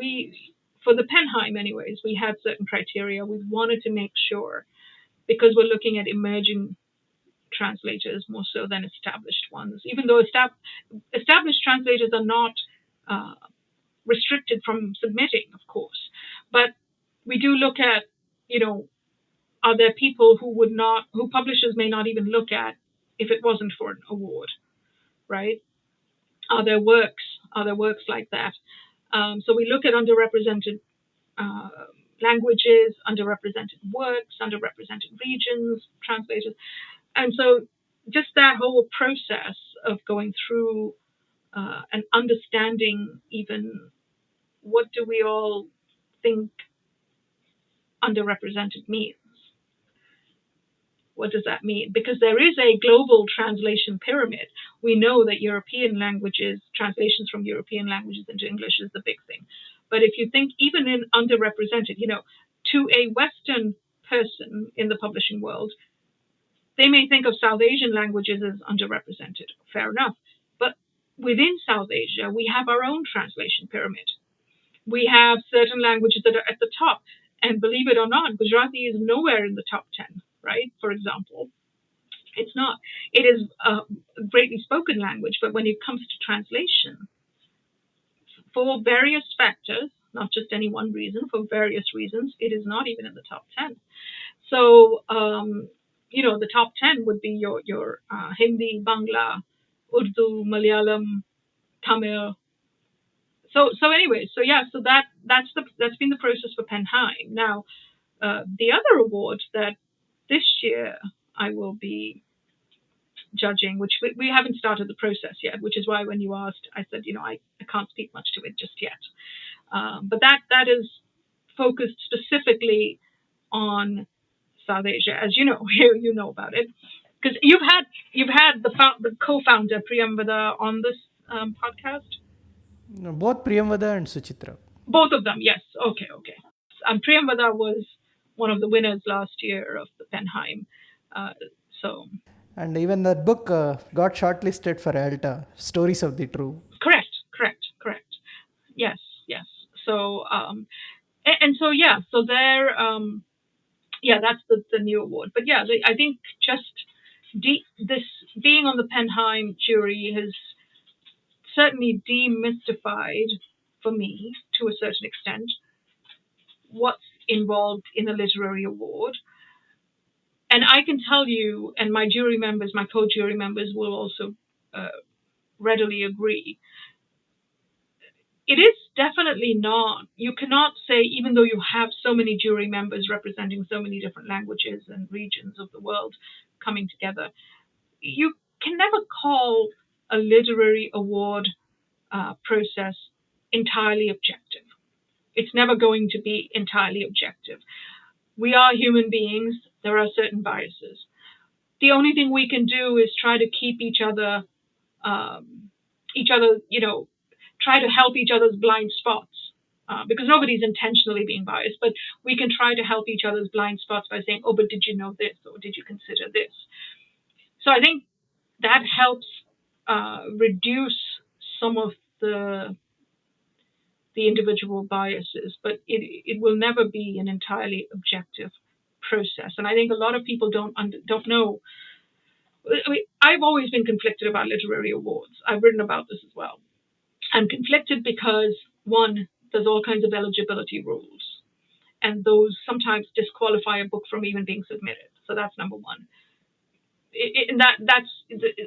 for the Penheim anyways, we had certain criteria. We wanted to make sure, because we're looking at emerging translators more so than established ones, even though established translators are not restricted from submitting, of course. But we do look at, are there people who publishers may not even look at if it wasn't for an award, right? Are there works like that? So we look at underrepresented languages, underrepresented works, underrepresented regions, translators. And so just that whole process of going through and understanding even what do we all think underrepresented means. What does that mean? Because there is a global translation pyramid. We know that European languages, translations from European languages into English is the big thing. But if you think even in underrepresented, to a Western person in the publishing world, they may think of South Asian languages as underrepresented. Fair enough. But within South Asia, we have our own translation pyramid. We have certain languages that are at the top. And believe it or not, Gujarati is nowhere in the top 10, right? For example. It's not. It is a greatly spoken language, but when it comes to translation, for various factors, not just any one reason, for various reasons, it is not even in the top 10. So, the top 10 would be your Hindi, Bangla, Urdu, Malayalam, Tamil. So that's been the process for Penheim. Now, the other award that this year I will be judging, which we haven't started the process yet, which is why when you asked, I said, I can't speak much to it just yet. But that is focused specifically on South Asia, as you know about it, because you've had the co-founder Priyamvada on this podcast.
No, both Priyamvada and Suchitra.
Both of them, yes. Okay. Priyamvada was one of the winners last year of the Penheim.
And even that book got shortlisted for Alta, Stories of the True.
Correct. Yes. So, so there, that's the new award. But yeah, I think just this being on the Penheim jury has certainly demystified for me, to a certain extent, what's involved in a literary award. And I can tell you, and my jury members, my co-jury members will also readily agree, it is definitely not, you cannot say, even though you have so many jury members representing so many different languages and regions of the world coming together, you can never call a literary award process entirely objective. It's never going to be entirely objective. We are human beings. There are certain biases. The only thing we can do is try to keep each other, try to help each other's blind spots, because nobody's intentionally being biased, but we can try to help each other's blind spots by saying, oh, but did you know this? Or did you consider this? So I think that helps reduce some of the individual biases, but it will never be an entirely objective process. And I think a lot of people don't know. I mean, I've always been conflicted about literary awards. I've written about this as well. I'm conflicted because, one, there's all kinds of eligibility rules, and those sometimes disqualify a book from even being submitted. So that's number one. That's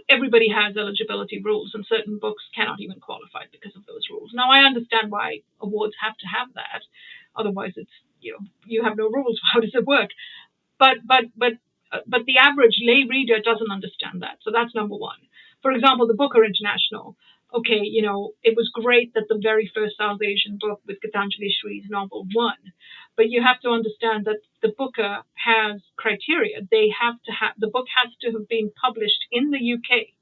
everybody has eligibility rules, and certain books cannot even qualify because of those rules. Now, I understand why awards have to have that, otherwise it's you have no rules. How does it work? But the average lay reader doesn't understand that. So that's number one. For example, the Booker International. Okay, it was great that the very first South Asian book with Gitanjali Shree's novel won, but you have to understand that the Booker has criteria. The book has to have been published in the UK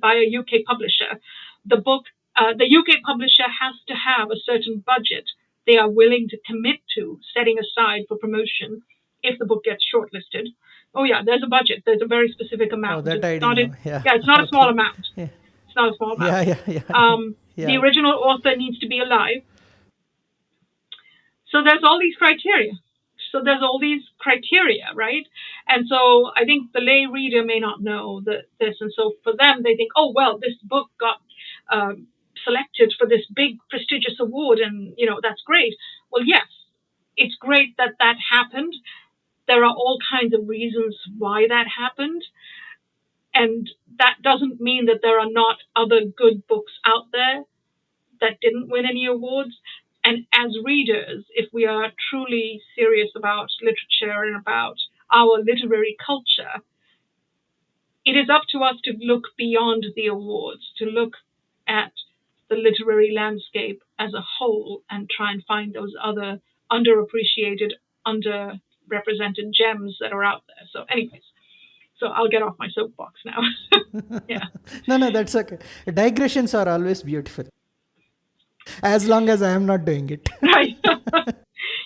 by a UK publisher. The UK publisher has to have a certain budget they are willing to commit to setting aside for promotion if the book gets shortlisted. Oh yeah, there's a budget. There's a very specific amount.
Oh, that I didn't know. Yeah.
It's not a small
Okay.
amount.
Yeah.
It's not a small amount.
Yeah.
The original author needs to be alive. So there's all these criteria. Right? And so I think the lay reader may not know this. And so for them, they think, oh, well, this book got selected for this big prestigious award, and, that's great. Well, yes, it's great that happened. There are all kinds of reasons why that happened. And that doesn't mean that there are not other good books out there that didn't win any awards. And as readers, if we are truly serious about literature and about our literary culture, it is up to us to look beyond the awards, to look at the literary landscape as a whole and try and find those other underappreciated, underrepresented gems that are out there. So anyways, so I'll get off my soapbox now. Yeah.
No, that's okay. Digressions are always beautiful, as long as I am not doing it.
Right.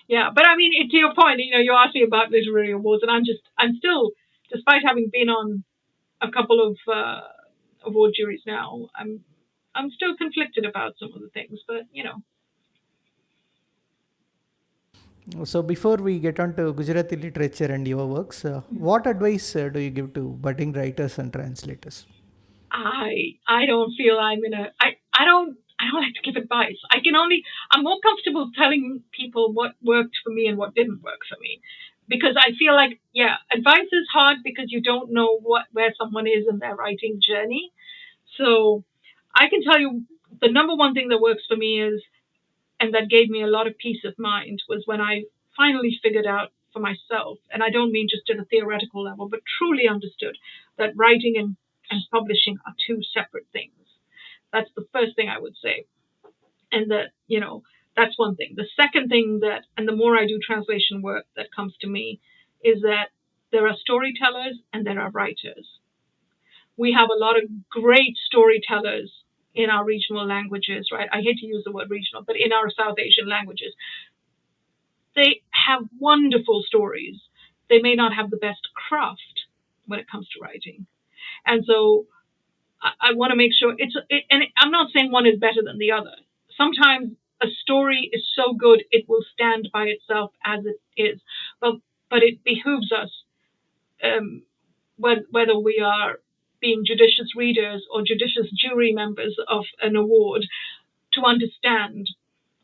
Yeah, but I mean, to your point, you asked me about literary awards, and I'm still, despite having been on a couple of award juries now, I'm still conflicted about some of the things, but
So before we get on to Gujarati literature and your works, what advice do you give to budding writers and translators?
I don't feel I'm in a I don't like to give advice. I'm more comfortable telling people what worked for me and what didn't work for me, because I feel like, yeah, advice is hard because you don't know where someone is in their writing journey. So I can tell you the number one thing that works for me is, and that gave me a lot of peace of mind, was when I finally figured out for myself, and I don't mean just at a theoretical level, but truly understood that writing and publishing are two separate things. That's the first thing I would say. And that, that's one thing. The second thing and the more I do translation work that comes to me, is that there are storytellers and there are writers. We have a lot of great storytellers in our regional languages, right? I hate to use the word regional, but in our South Asian languages, they have wonderful stories. They may not have the best craft when it comes to writing. And so I want to make sure and I'm not saying one is better than the other. Sometimes a story is so good it will stand by itself as it is, but it behooves us, whether we are being judicious readers or judicious jury members of an award, to understand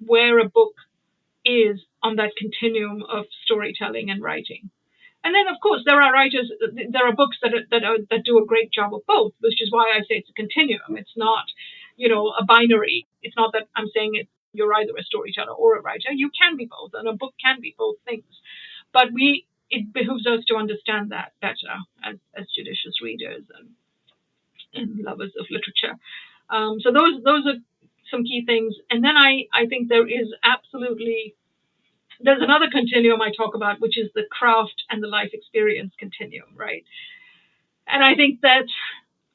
where a book is on that continuum of storytelling and writing. And then, of course, there are books that do a great job of both, which is why I say it's a continuum. It's not, a binary. It's not that I'm saying you're either a storyteller or a writer. You can be both, and a book can be both things. But it behooves us to understand that better as judicious readers and lovers of literature. So those are some key things. And then I think there's another continuum I talk about, which is the craft and the life experience continuum, right? And I think that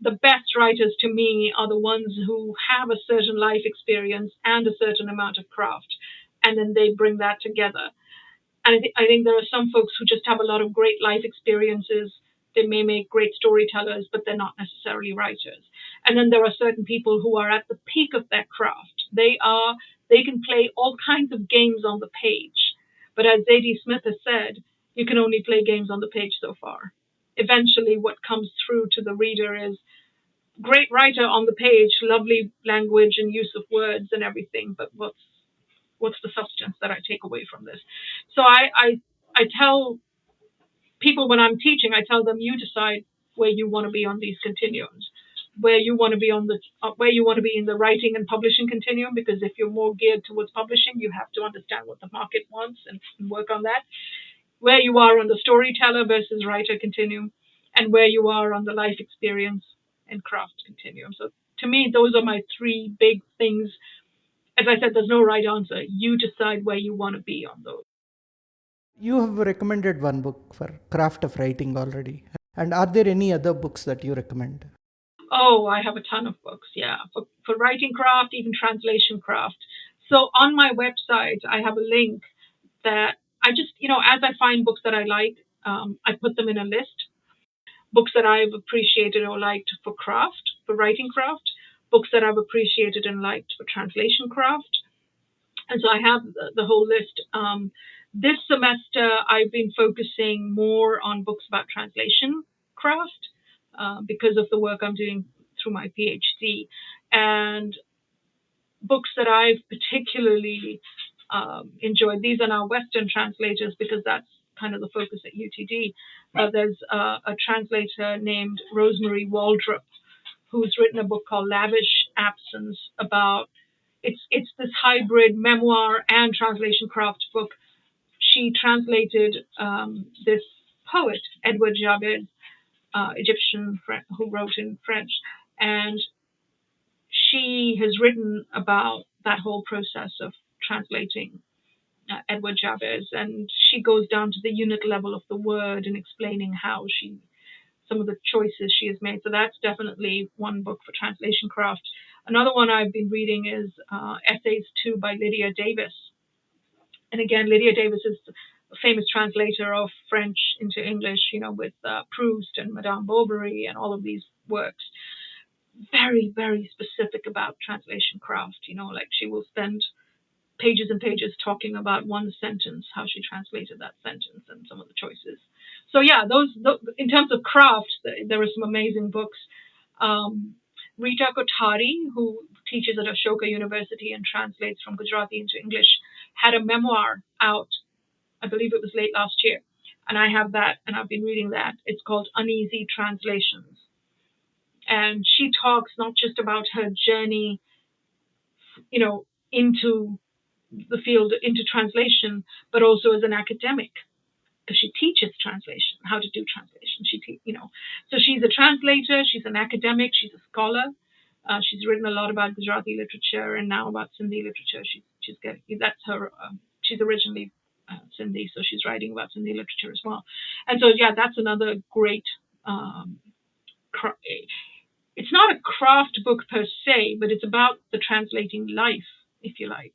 the best writers to me are the ones who have a certain life experience and a certain amount of craft, and then they bring that together. And I think there are some folks who just have a lot of great life experiences. They may make great storytellers, but they're not necessarily writers. And then there are certain people who are at the peak of their craft. They can play all kinds of games on the page. But as Zadie Smith has said, you can only play games on the page so far. Eventually, what comes through to the reader is great writer on the page, lovely language and use of words and everything, but what's the substance that I take away from this? So I tell people when I'm teaching, I tell them, you decide where you want to be on these continuums, where you want to be where you want to be in the writing and publishing continuum, because if you're more geared towards publishing, you have to understand what the market wants and work on that. Where you are on the storyteller versus writer continuum, and where you are on the life experience and craft continuum. So to me, those are my three big things. As I said, there's no right answer. You decide where you want to be on those.
You have recommended one book for craft of writing already. And are there any other books that you recommend?
Oh, I have a ton of books, yeah, for writing craft, even translation craft. So on my website, I have a link that I just, as I find books that I like, I put them in a list. Books that I've appreciated or liked for craft, for writing craft, books that I've appreciated and liked for translation craft. And so I have the whole list. This semester, I've been focusing more on books about translation craft because of the work I'm doing through my PhD. And books that I've particularly enjoyed, these are now Western translators because that's kind of the focus at UTD. There's a translator named Rosemary Waldrop who's written a book called Lavish Absence about it's this hybrid memoir and translation craft book. She translated this poet, Edward Jabez, Egyptian, who wrote in French, and she has written about that whole process of translating Edward Jabez, and she goes down to the unit level of the word and explaining how some of the choices she has made. So that's definitely one book for translation craft. Another one I've been reading is Essays 2 by Lydia Davis. And again, Lydia Davis is a famous translator of French into English, with Proust and Madame Bovary and all of these works. Very, very specific about translation craft. Like she will spend pages and pages talking about one sentence, how she translated that sentence and some of the choices. So yeah, those in terms of craft, there are some amazing books. Rita Kothari, who teaches at Ashoka University and translates from Gujarati into English, had a memoir out, I believe it was late last year. And I have that, and I've been reading that. It's called Uneasy Translations. And she talks not just about her journey, into the field, into translation, but also as an academic, because she teaches translation, how to do translation. So she's a translator, she's an academic, she's a scholar. She's written a lot about Gujarati literature and now about Sindhi literature. That's her. She's originally Sindhi, so she's writing about Sindhi literature as well. And so yeah, that's another great. It's not a craft book per se, but it's about the translating life, if you like,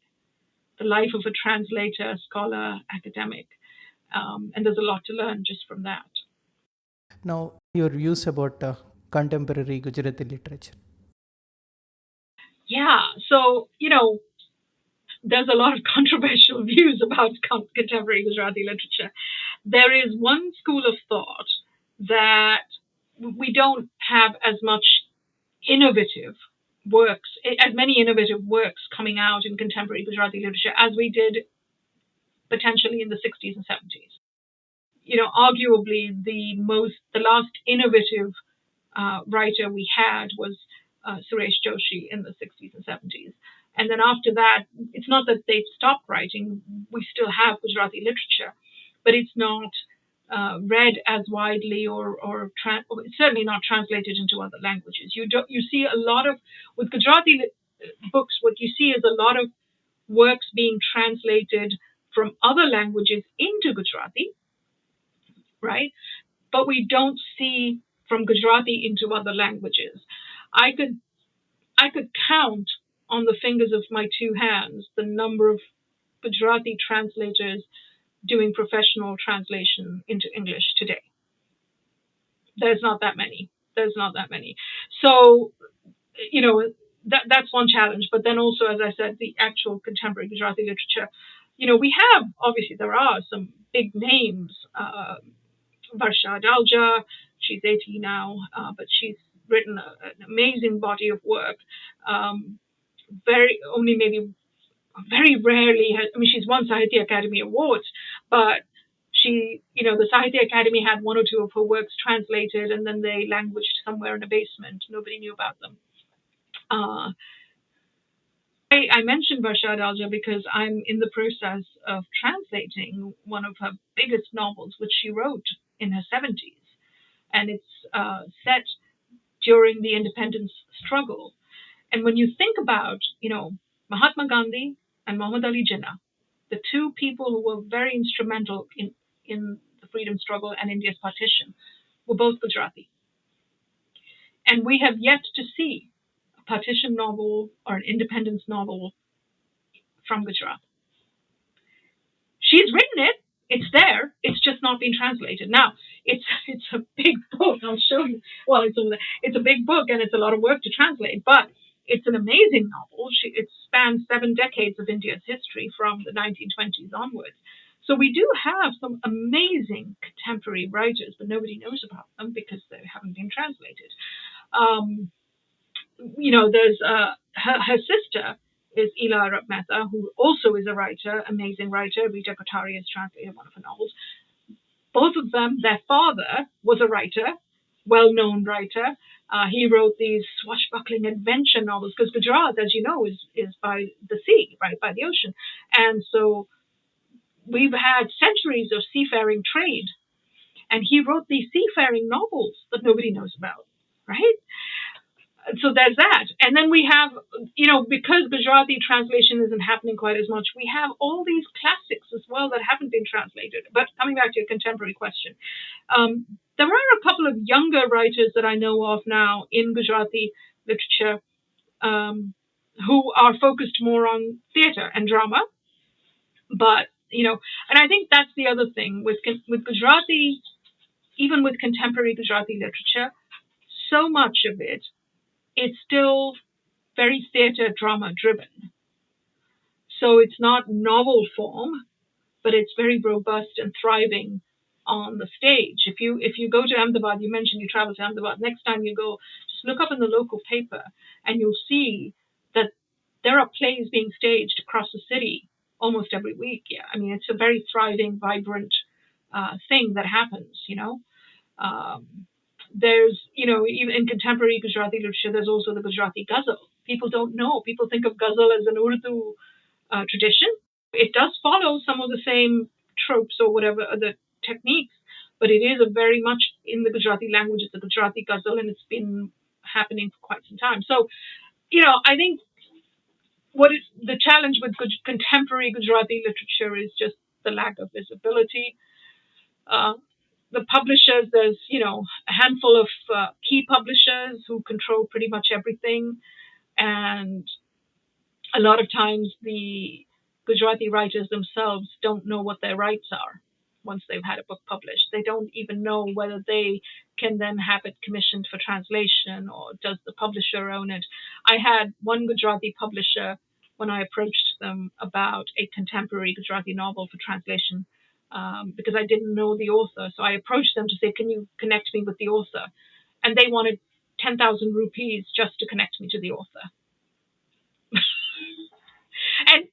the life of a translator, scholar, academic. And there's a lot to learn just from that.
Now, your views about contemporary Gujarati literature.
Yeah, so, there's a lot of controversial views about contemporary Gujarati literature. There is one school of thought that we don't have as many innovative works coming out in contemporary Gujarati literature as we did potentially in the 60s and 70s. Arguably the last innovative writer we had was Suresh Joshi in the 60s and 70s. And then after that, it's not that they've stopped writing. We still have Gujarati literature, but it's not read as widely or certainly not translated into other languages. You see a lot of, with Gujarati books, what you see is a lot of works being translated from other languages into Gujarati, right? But we don't see from Gujarati into other languages. I could count on the fingers of my two hands the number of Gujarati translators doing professional translation into English today. There's not that many. So, that's one challenge. But then also, as I said, the actual contemporary Gujarati literature, we have, obviously there are some big names. Varsha Adalja, she's 80 now, but she's written an amazing body of work. Very rarely she's won Sahitya Academy Awards, but the Sahitya Academy had one or two of her works translated, and then they languished somewhere in a basement. Nobody knew about them. I mentioned Varsha Adalja because I'm in the process of translating one of her biggest novels, which she wrote in her 70s. And it's set during the independence struggle. And when you think about, Mahatma Gandhi and Muhammad Ali Jinnah, the two people who were very instrumental in the freedom struggle and India's partition, were both Gujarati. And we have yet to see a partition novel or an independence novel from Gujarat. She's written it. It's there. It's just not been translated. Now, it's a big book. I'll show you. Well, it's a big book, and it's a lot of work to translate, but it's an amazing novel. It spans 7 decades of India's history from the 1920s onwards. So we do have some amazing contemporary writers, but nobody knows about them because they haven't been translated. There's her sister is Ila Arab Mehta, who also is a writer, amazing writer. Rita Kothari has translated one of her novels. Both of them, their father was a writer, well-known writer. He wrote these swashbuckling adventure novels because Gujarat, as you know, is by the sea, right, by the ocean. And so we've had centuries of seafaring trade. And he wrote these seafaring novels that nobody knows about, right? So there's that. And then we have, because Gujarati translation isn't happening quite as much, we have all these classics as well that haven't been translated. But coming back to your contemporary question, there are a couple of younger writers that I know of now in Gujarati literature who are focused more on theatre and drama. But, and I think that's the other thing with Gujarati, even with contemporary Gujarati literature, so much of it is still very theatre drama driven. So it's not novel form, but it's very robust and thriving on the stage. If you go to Ahmedabad, you mentioned you travel to Ahmedabad, next time you go, just look up in the local paper and you'll see that there are plays being staged across the city almost every week. Yeah, I mean, it's a very thriving, vibrant thing that happens, There's, even in contemporary Gujarati literature, there's also the Gujarati ghazal. People don't know. People think of ghazal as an Urdu tradition. It does follow some of the same tropes or whatever other techniques, but it is a very much in the Gujarati language. It's a Gujarati ghazal, and it's been happening for quite some time. So, I think the challenge with contemporary Gujarati literature is just the lack of visibility. The publishers, there's, a handful of key publishers who control pretty much everything. And a lot of times the Gujarati writers themselves don't know what their rights are once they've had a book published. They don't even know whether they can then have it commissioned for translation or does the publisher own it. I had one Gujarati publisher, when I approached them about a contemporary Gujarati novel for translation, because I didn't know the author. So I approached them to say, can you connect me with the author? And they wanted 10,000 rupees just to connect me to the author.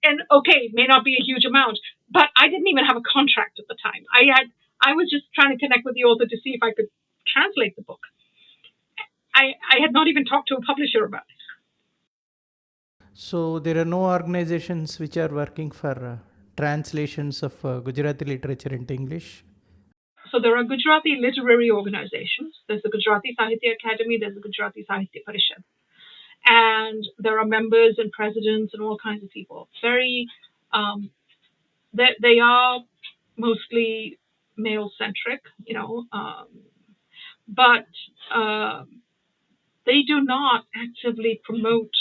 and okay, it may not be a huge amount, but I didn't even have a contract at the time. I was just trying to connect with the author to see if I could translate the book. I had not even talked to a publisher about it.
So there are no organizations which are working for translations of Gujarati literature into English?
So there are Gujarati literary organizations. There's the Gujarati Sahitya Academy, there's the Gujarati Sahitya Parishad. And there are members and presidents and all kinds of people. Very, they are mostly male-centric, but they do not actively promote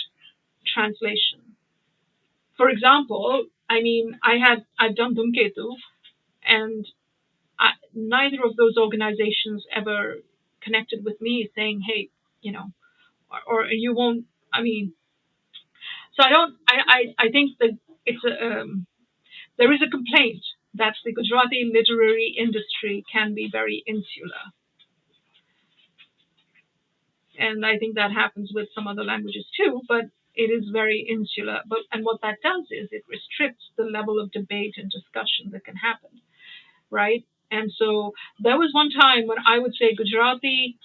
translation. For example, I've done Dhumketu, and neither of those organizations ever connected with me saying, hey, or you won't, so I think that it's there is a complaint that the Gujarati literary industry can be very insular. And I think that happens with some other languages too, but it is very insular. And what that does is it restricts the level of debate and discussion that can happen, right? And so there was one time when I would say Gujarati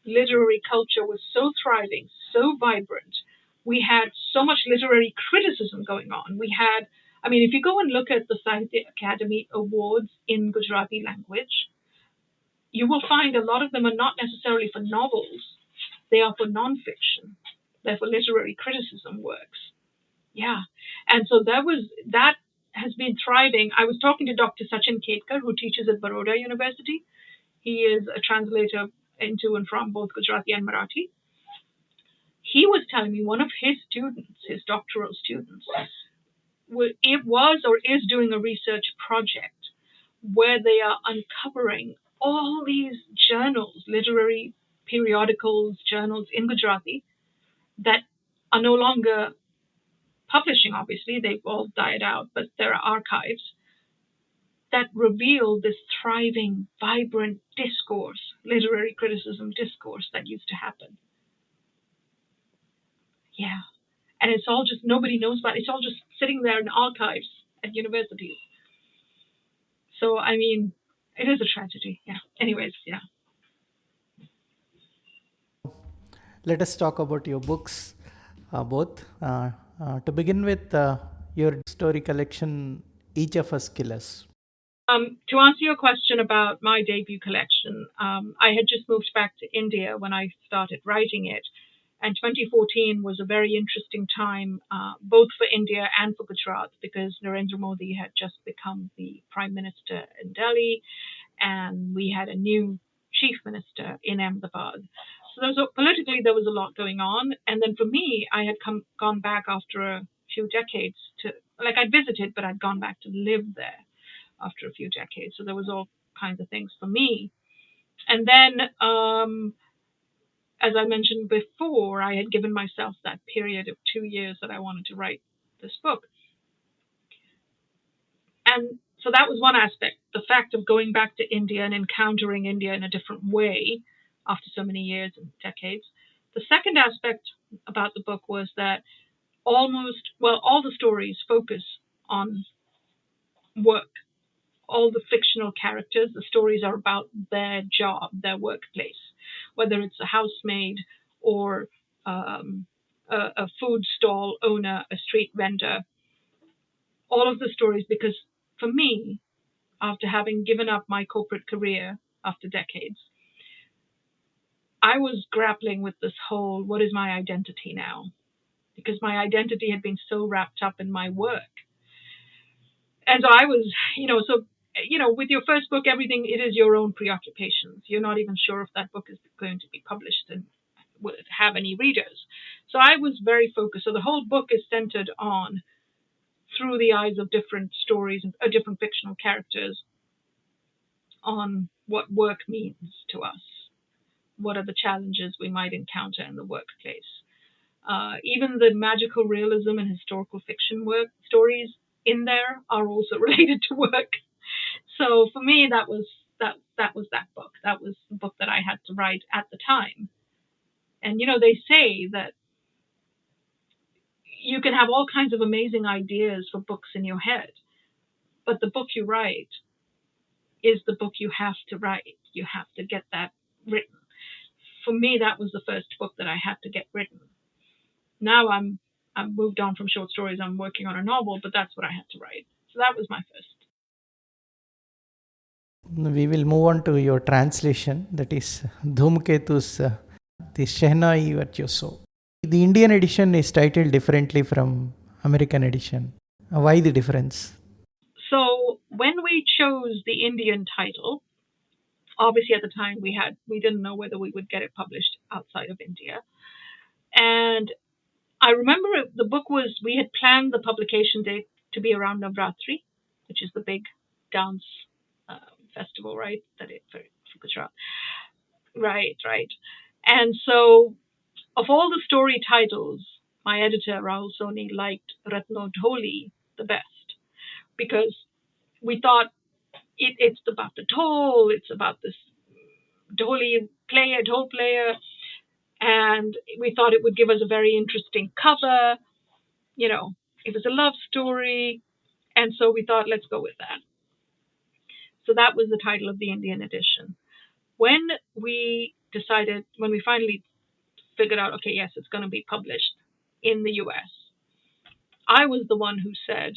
literary culture was so thriving, so vibrant. We had so much literary criticism going on. I mean, if you go and look at the Sahitya Academy Awards in Gujarati language, you will find a lot of them are not necessarily for novels. They are for nonfiction. They're for literary criticism works. Yeah. And so that has been thriving. I was talking to Dr. Sachin Ketkar, who teaches at Baroda University. He is a translator into and from both Gujarati and Marathi. He was telling me one of his students, his doctoral students, it was or is doing a research project where they are uncovering all these journals, literary periodicals, journals in Gujarati that are no longer publishing, obviously. They've all died out, but there are archives that reveal this thriving, vibrant discourse, literary criticism discourse that used to happen. Yeah. And it's all just, nobody knows about it. It's all just sitting there in archives at universities. So, I mean, it is a tragedy. Yeah. Anyways, yeah.
Let us talk about your books, both. To begin with, your story collection, Each of Us Killers.
To answer your question about my debut collection, I had just moved back to India when I started writing it. And 2014 was a very interesting time, both for India and for Gujarat, because Narendra Modi had just become the Prime Minister in Delhi, and we had a new Chief Minister in Ahmedabad. So politically, there was a lot going on. And then for me, I had gone back after a few decades I'd visited, but I'd gone back to live there after a few decades. So there was all kinds of things for me. And then, as I mentioned before, I had given myself that period of 2 years that I wanted to write this book. And so that was one aspect, the fact of going back to India and encountering India in a different way after so many years and decades. The second aspect about the book was that all the stories focus on work. All the fictional characters, the stories are about their job, their workplace, whether it's a housemaid or a food stall owner, a street vendor. All of the stories, because for me, after having given up my corporate career after decades, I was grappling with this whole, what is my identity now? Because my identity had been so wrapped up in my work. And so I was, with your first book, everything, it is your own preoccupations. You're not even sure if that book is going to be published and will it have any readers. So I was very focused. So the whole book is centered on, through the eyes of different stories, different fictional characters, on what work means to us. What are the challenges we might encounter in the workplace? Even the magical realism and historical fiction stories in there are also related to work. So for me, that was that book. That was the book that I had to write at the time. And they say that you can have all kinds of amazing ideas for books in your head, but the book you write is the book you have to write. You have to get that written. For me, that was the first book that I had to get written. Now I've moved on from short stories. I'm working on a novel, but that's what I had to write. So that was my first.
We will move on to your translation, that is Dhumketu's the Shehnai Virtuoso. The Indian edition is titled differently from American edition. Why the difference?
So when we chose the Indian title, obviously at the time we didn't know whether we would get it published outside of India. And I remember we had planned the publication date to be around Navratri, which is the big dance festival, right? For Gujarat. Right. And so, of all the story titles, my editor, Rahul Soni, liked Ratno Dholi the best, because we thought it's about the dhol, it's about this dhol player, And we thought it would give us a very interesting cover. You know, it was a love story. And so we thought, let's go with that. So that was the title of the Indian edition. When we finally figured out, okay, yes, it's going to be published in the US, I was the one who said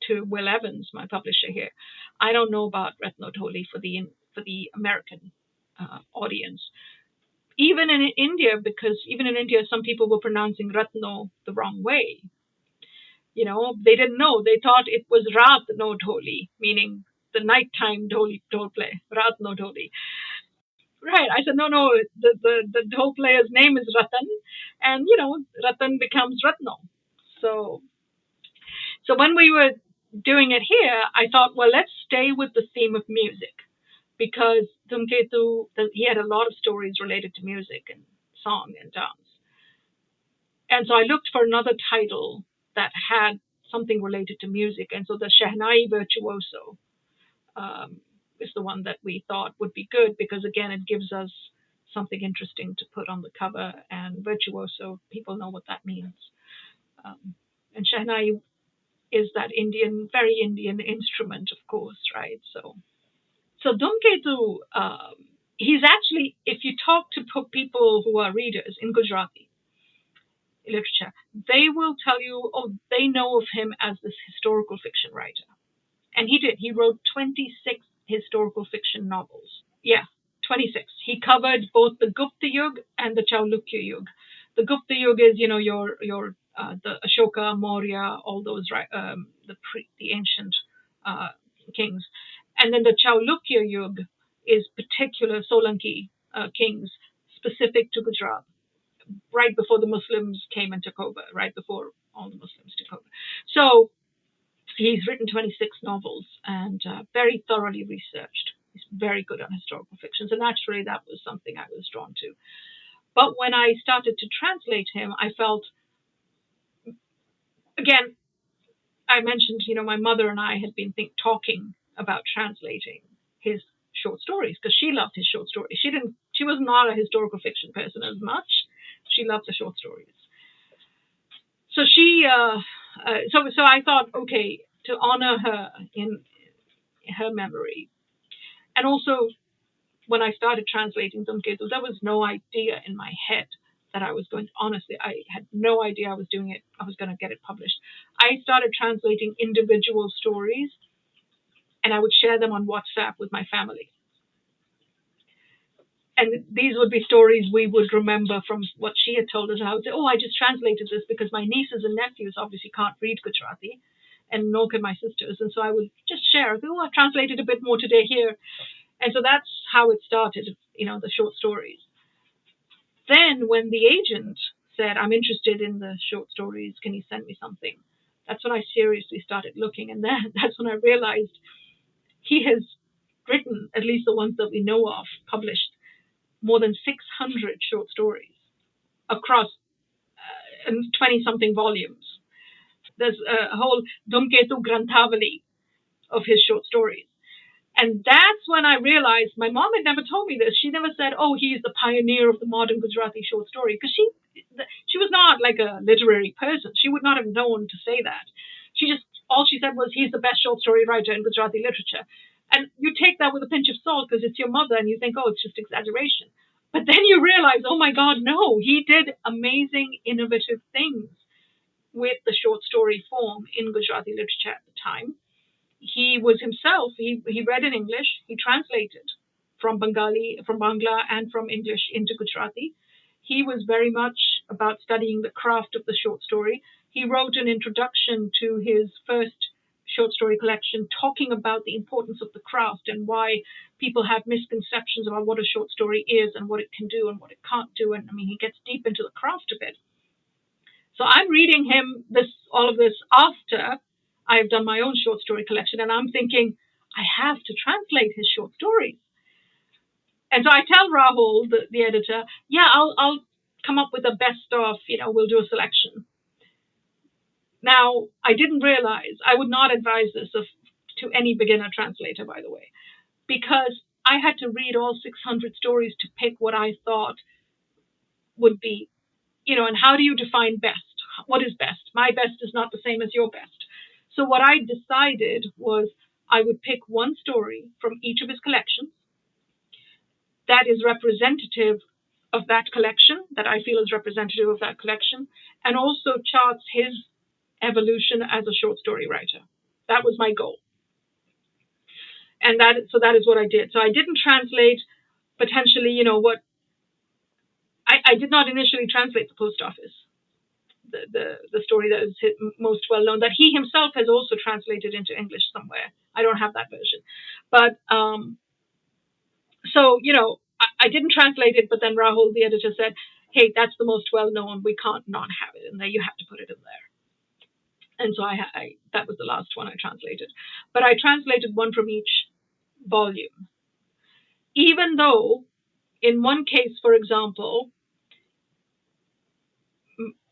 to Will Evans, my publisher here, I don't know about Ratno Dholi for the American audience. Even in India, because even in India, some people were pronouncing Ratno the wrong way. You know, they didn't know. They thought it was Ratno Dholi, meaning the nighttime dhol play, Ratno Dholi. Right. I said, no, the dhol player's name is Ratan, and Ratan becomes Ratno. So when we were doing it here, I thought, well, let's stay with the theme of music, because Dhumketu, he had a lot of stories related to music and song and dance. And so I looked for another title that had something related to music. And so the Shehnai Virtuoso is the one that we thought would be good, because, again, it gives us something interesting to put on the cover. And virtuoso, people know what that means. And Shehnai is that very Indian instrument, of course, right? So Dhumketu, he's actually, if you talk to people who are readers in Gujarati literature, they will tell you, they know of him as this historical fiction writer. And he did. He wrote 26 historical fiction novels. Yeah, 26. He covered both the Gupta Yug and the Chalukya Yug. The Gupta Yug is, your the Ashoka, Maurya, all those, the ancient kings. And then the Chalukya Yug is particular Solanki kings specific to Gujarat, right before the Muslims came and took over, right before all the Muslims took over. So he's written 26 novels, and very thoroughly researched. He's very good on historical fiction. So naturally, that was something I was drawn to. But when I started to translate him, I felt, again, I mentioned, my mother and I had been talking about translating his short stories, because she loved his short stories. She was not a historical fiction person as much. She loved the short stories. So so I thought, okay, to honor her in her memory. And also, when I started translating Dhumketu, there was no idea in my head that I was going to, honestly, I had no idea I was doing it. I was going to get it published. I started translating individual stories, and I would share them on WhatsApp with my family. And these would be stories we would remember from what she had told us. And I would say, I just translated this because my nieces and nephews obviously can't read Gujarati, and nor can my sisters. And so I would just share, I translated a bit more today here. And so that's how it started, the short stories. Then when the agent said, I'm interested in the short stories, can you send me something? That's when I seriously started looking. And then that's when I realized he has written, at least the ones that we know of, published more than 600 short stories across 20-something volumes. There's a whole Dhumketu Granthavali of his short stories. And that's when I realized, my mom had never told me this. She never said, he is the pioneer of the modern Gujarati short story, because she was not like a literary person. She would not have known to say that. All she said was, he's the best short story writer in Gujarati literature. And you take that with a pinch of salt, because it's your mother, and you think, it's just exaggeration. But then you realize, oh my God, no, he did amazing, innovative things with the short story form in Gujarati literature at the time. He was himself, he read in English, he translated from Bangla and from English into Gujarati. He was very much about studying the craft of the short story. He wrote an introduction to his first short story collection, talking about the importance of the craft and why people have misconceptions about what a short story is and what it can do and what it can't do. And he gets deep into the craft of it. So I'm reading him all of this after I've done my own short story collection, and I'm thinking, I have to translate his short stories. And so I tell Rahul, the editor, I'll come up with a best of, we'll do a selection. Now, I didn't realize, I would not advise this to any beginner translator, by the way, because I had to read all 600 stories to pick what I thought would be, and how do you define best? What is best? My best is not the same as your best. So what I decided was I would pick one story from each of his collections that is representative of that collection, that I feel is representative of that collection, and also charts his evolution as a short story writer. That was my goal. And that is what I did. So I didn't translate potentially, what I did not initially translate The Post Office, the story that is most well known, that he himself has also translated into English somewhere. I don't have that version. But so, I didn't translate it, but then Rahul, the editor, said, hey, that's the most well known. We can't not have it in there. You have to put it in there. And so that was the last one I translated. But I translated one from each volume. Even though in one case, for example,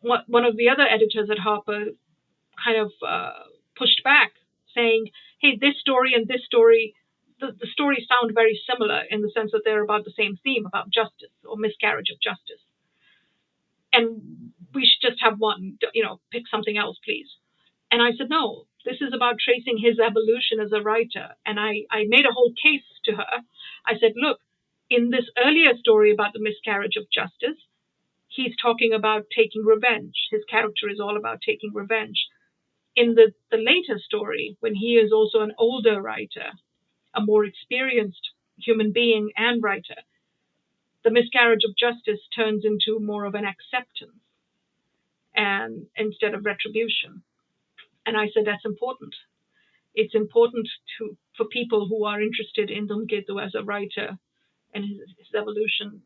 one of the other editors at Harper kind of pushed back, saying, hey, this story and this story, the stories sound very similar in the sense that they're about the same theme, about justice or miscarriage of justice. And we should just have one, pick something else, please. And I said, no, this is about tracing his evolution as a writer. And I made a whole case to her. I said, look, in this earlier story about the miscarriage of justice, he's talking about taking revenge. His character is all about taking revenge. In the later story, when he is also an older writer, a more experienced human being and writer, the miscarriage of justice turns into more of an acceptance and instead of retribution. And I said, that's important. It's important for people who are interested in Dhumketu as a writer and his evolution,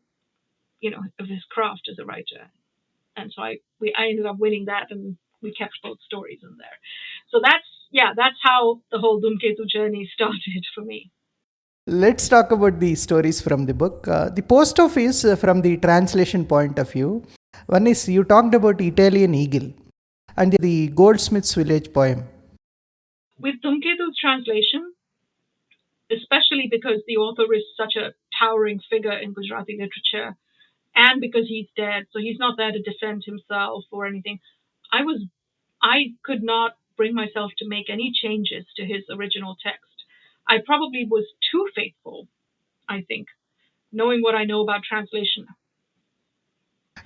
of his craft as a writer. And so I ended up winning that, and we kept both stories in there. So that's how the whole Dhumketu journey started for me.
Let's talk about the stories from the book. The Post Office, from the translation point of view, one is you talked about Italian Eagle and the Goldsmith's Village poem.
With Dhumketu's translation, especially because the author is such a towering figure in Gujarati literature, and because he's dead, so he's not there to defend himself or anything, I could not bring myself to make any changes to his original text. I probably was too faithful, I think, knowing what I know about translation.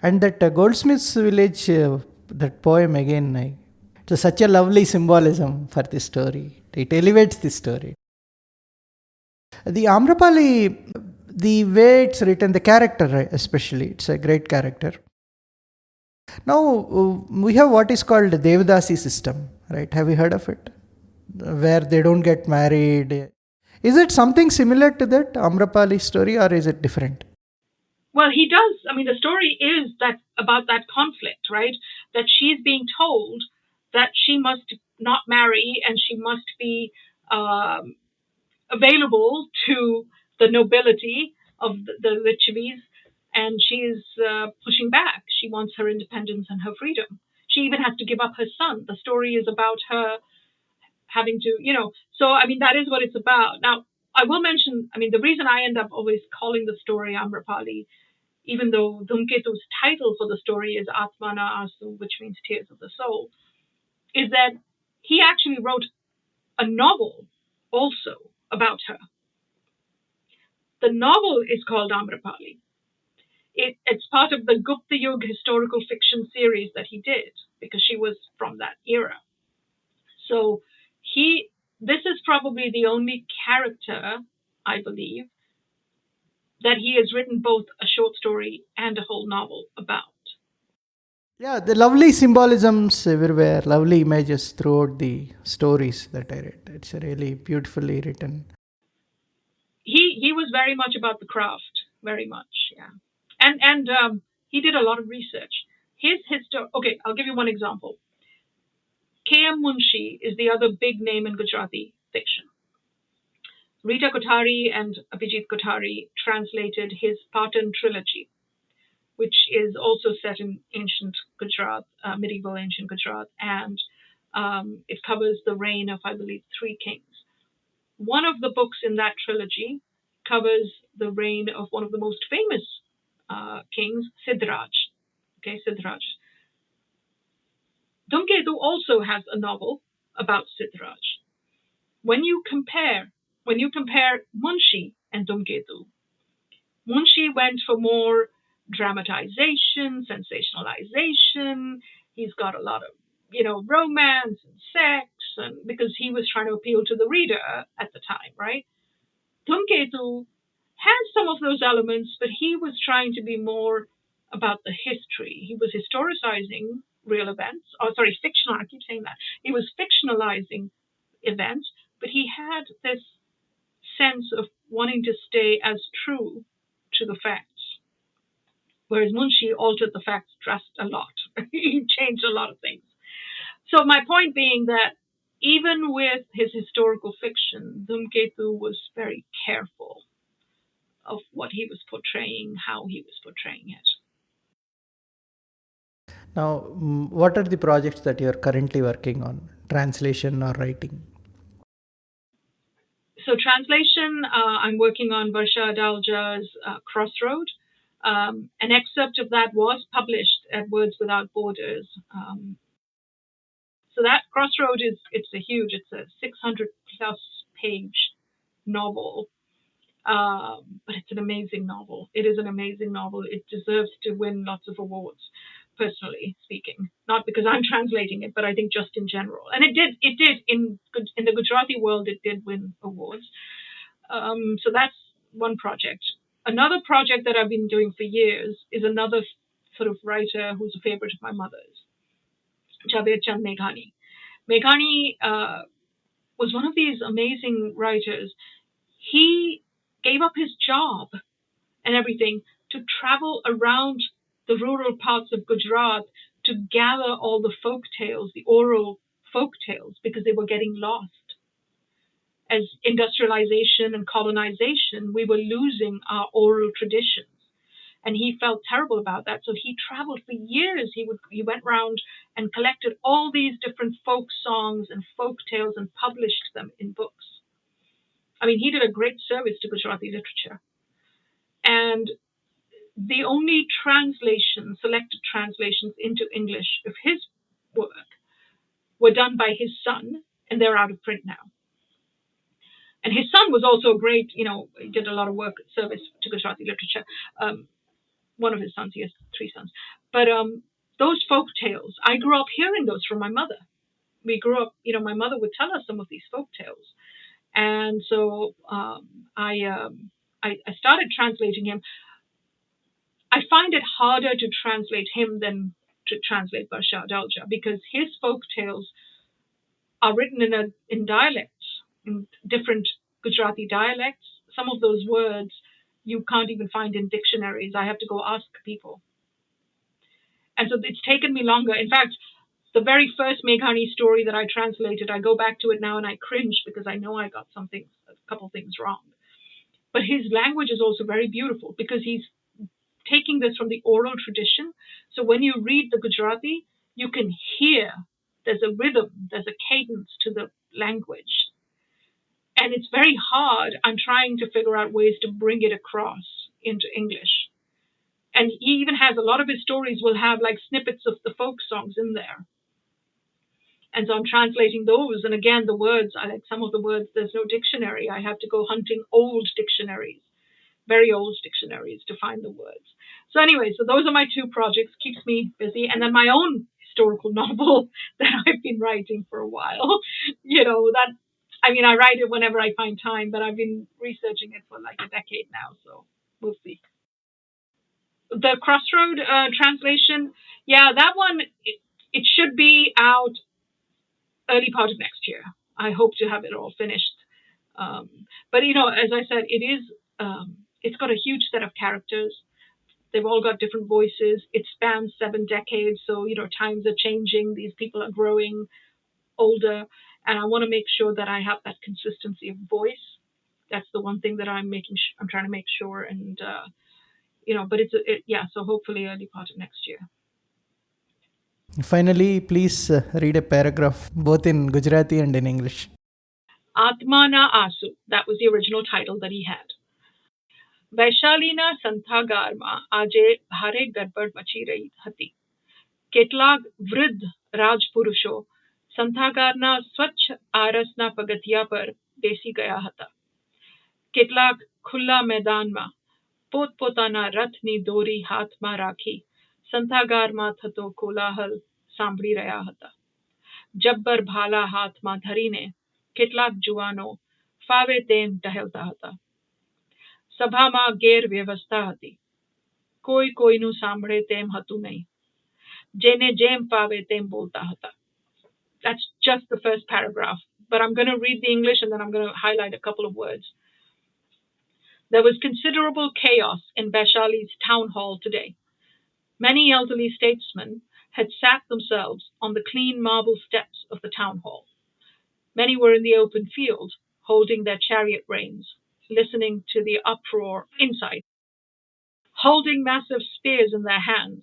And that Goldsmith's Village, that poem again, it's such a lovely symbolism for the story. It elevates the story. The Amrapali, the way it's written, the character especially, it's a great character. Now, we have what is called the Devdasi system, right? Have you heard of it? Where they don't get married. Is it something similar to that Amrapali story, or is it different?
Well, he does. I mean, the story is about that conflict, right? That she's being told that she must not marry and she must be available to the nobility of the Lichavis, and she's pushing back. She wants her independence and her freedom. She even has to give up her son. The story is about her having to, so I mean, that is what it's about. Now, I will mention, I mean, the reason I end up always calling the story Amrapali, even though Dhumketu's title for the story is Atmana Asu, which means tears of the soul, is that he actually wrote a novel also about her. The novel is called Amrapali. It's part of the Gupta Yuga historical fiction series that he did, because she was from that era. So this is probably the only character, I believe, that he has written both a short story and a whole novel about.
Yeah, the lovely symbolisms everywhere, lovely images throughout the stories that I read. It's really beautifully written.
He was very much about the craft, very much, yeah. And he did a lot of research. Okay, I'll give you one example. K.M. Munshi is the other big name in Gujarati fiction. Rita Kothari and Abhijit Kothari translated his Patan trilogy, which is also set in ancient Gujarat, medieval ancient Gujarat, and it covers the reign of, I believe, 3 kings. One of the books in that trilogy covers the reign of one of the most famous kings, Siddharaj. Okay, Siddharaj. Dhumketu also has a novel about Siddharaj. When you compare Munshi and Dhumketu, Munshi went for more dramatization, sensationalization. He's got a lot of, romance and sex, and because he was trying to appeal to the reader at the time, right? Dhumketu has some of those elements, but he was trying to be more about the history. He was historicizing real events. Oh, sorry, fictional. I keep saying that. He was fictionalizing events, but he had this sense of wanting to stay as true to the facts. Whereas Munshi altered the facts just a lot. He changed a lot of things. So my point being that even with his historical fiction, Dhumketu was very careful of what he was portraying, how he was portraying it.
Now, what are the projects that you are currently working on, translation or writing?
So translation, I'm working on Varsha Adalja's Crossroad. An excerpt of that was published at Words Without Borders. So that Crossroad it's a 600 plus page novel. But it's an amazing novel. It is an amazing novel. It deserves to win lots of awards, personally speaking. Not because I'm translating it, but I think just in general. And it did in the Gujarati world, it did win awards. So that's one project. Another project that I've been doing for years is another sort of writer who's a favorite of my mother's, Javed Chand Meghani. Meghani was one of these amazing writers. He gave up his job and everything to travel around the rural parts of Gujarat to gather all the folk tales, the oral folk tales, because they were getting lost. As industrialization and colonization, we were losing our oral traditions. And he felt terrible about that. So he traveled for years. He went around and collected all these different folk songs and folk tales and published them in books. I mean, he did a great service to Gujarati literature. And the only selected translations into English of his work were done by his son, and they're out of print now. And his son was also a great, he did a lot of work, service to Gujarati literature. One of his sons, he has 3 sons. But those folk tales, I grew up hearing those from my mother. We grew up, my mother would tell us some of these folk tales. And so I started translating him. I find it harder to translate him than to translate Varsha Adalja, because his folk tales are written in dialects, in different Gujarati dialects. Some of those words you can't even find in dictionaries. I have to go ask people. And so it's taken me longer. In fact, the very first Meghani story that I translated, I go back to it now and I cringe because I know I got a couple things wrong. But his language is also very beautiful because he's taking this from the oral tradition. So when you read the Gujarati, you can hear there's a rhythm, there's a cadence to the language. And it's very hard. I'm trying to figure out ways to bring it across into English. And he even has a lot of his stories will have like snippets of the folk songs in there. And so I'm translating those. And again, the words, I like some of the words, there's no dictionary. I have to go hunting old dictionaries, very old dictionaries to find the words. So anyway, so those are my 2 projects, keeps me busy. And then my own historical novel that I've been writing for a while, I write it whenever I find time, but I've been researching it for like a decade now. So we'll see. The Crossroad translation, that one, it should be out early part of next year. I hope to have it all finished. But as I said, it's got a huge set of characters. They've all got different voices. It spans 7 decades, so times are changing. These people are growing older, and I want to make sure that I have that consistency of voice. That's the one thing that I'm trying to make sure, and but so hopefully early part of next year.
Finally, please read a paragraph both in Gujarati and in English.
Atma na Asu, that was the original title that he had. વૈશાલીના સંથાગારમાં આજે ભારે ગડબડ મચી રહી હતી. કેટલાક વૃદ્ધ રાજપુરુષો સંથાગારના સ્વચ્છ આરસના પગથિયા પર બેસી ગયા હતા. કેટલાક ખુલ્લા મેદાનમાં પોતપોતાના રથની દોરી હાથમાં રાખી સંથાગારમાં થતો કોલાહલ સાંભળી રહ્યા હતા. જબ્બર ભાલા હાથમાં ધરીને કેટલાક જુવાનો ફાવે તેમ ટહેલતા હતા. સભામાં ગેરવ્યવસ્થા હતી. કોઈ કોઈનું સાંભળે તેમ હતું નહીં. જેને જેમ ફાવે તેમ બોલતા હતા. That's just the first paragraph, but I'm going to read the English and then I'm going to highlight a couple of words. There was considerable chaos in Vaishali's town hall today. Many elderly statesmen had sat themselves on the clean marble steps of the town hall. Many were in the open field, holding their chariot reins, listening to the uproar inside. Holding massive spears in their hands,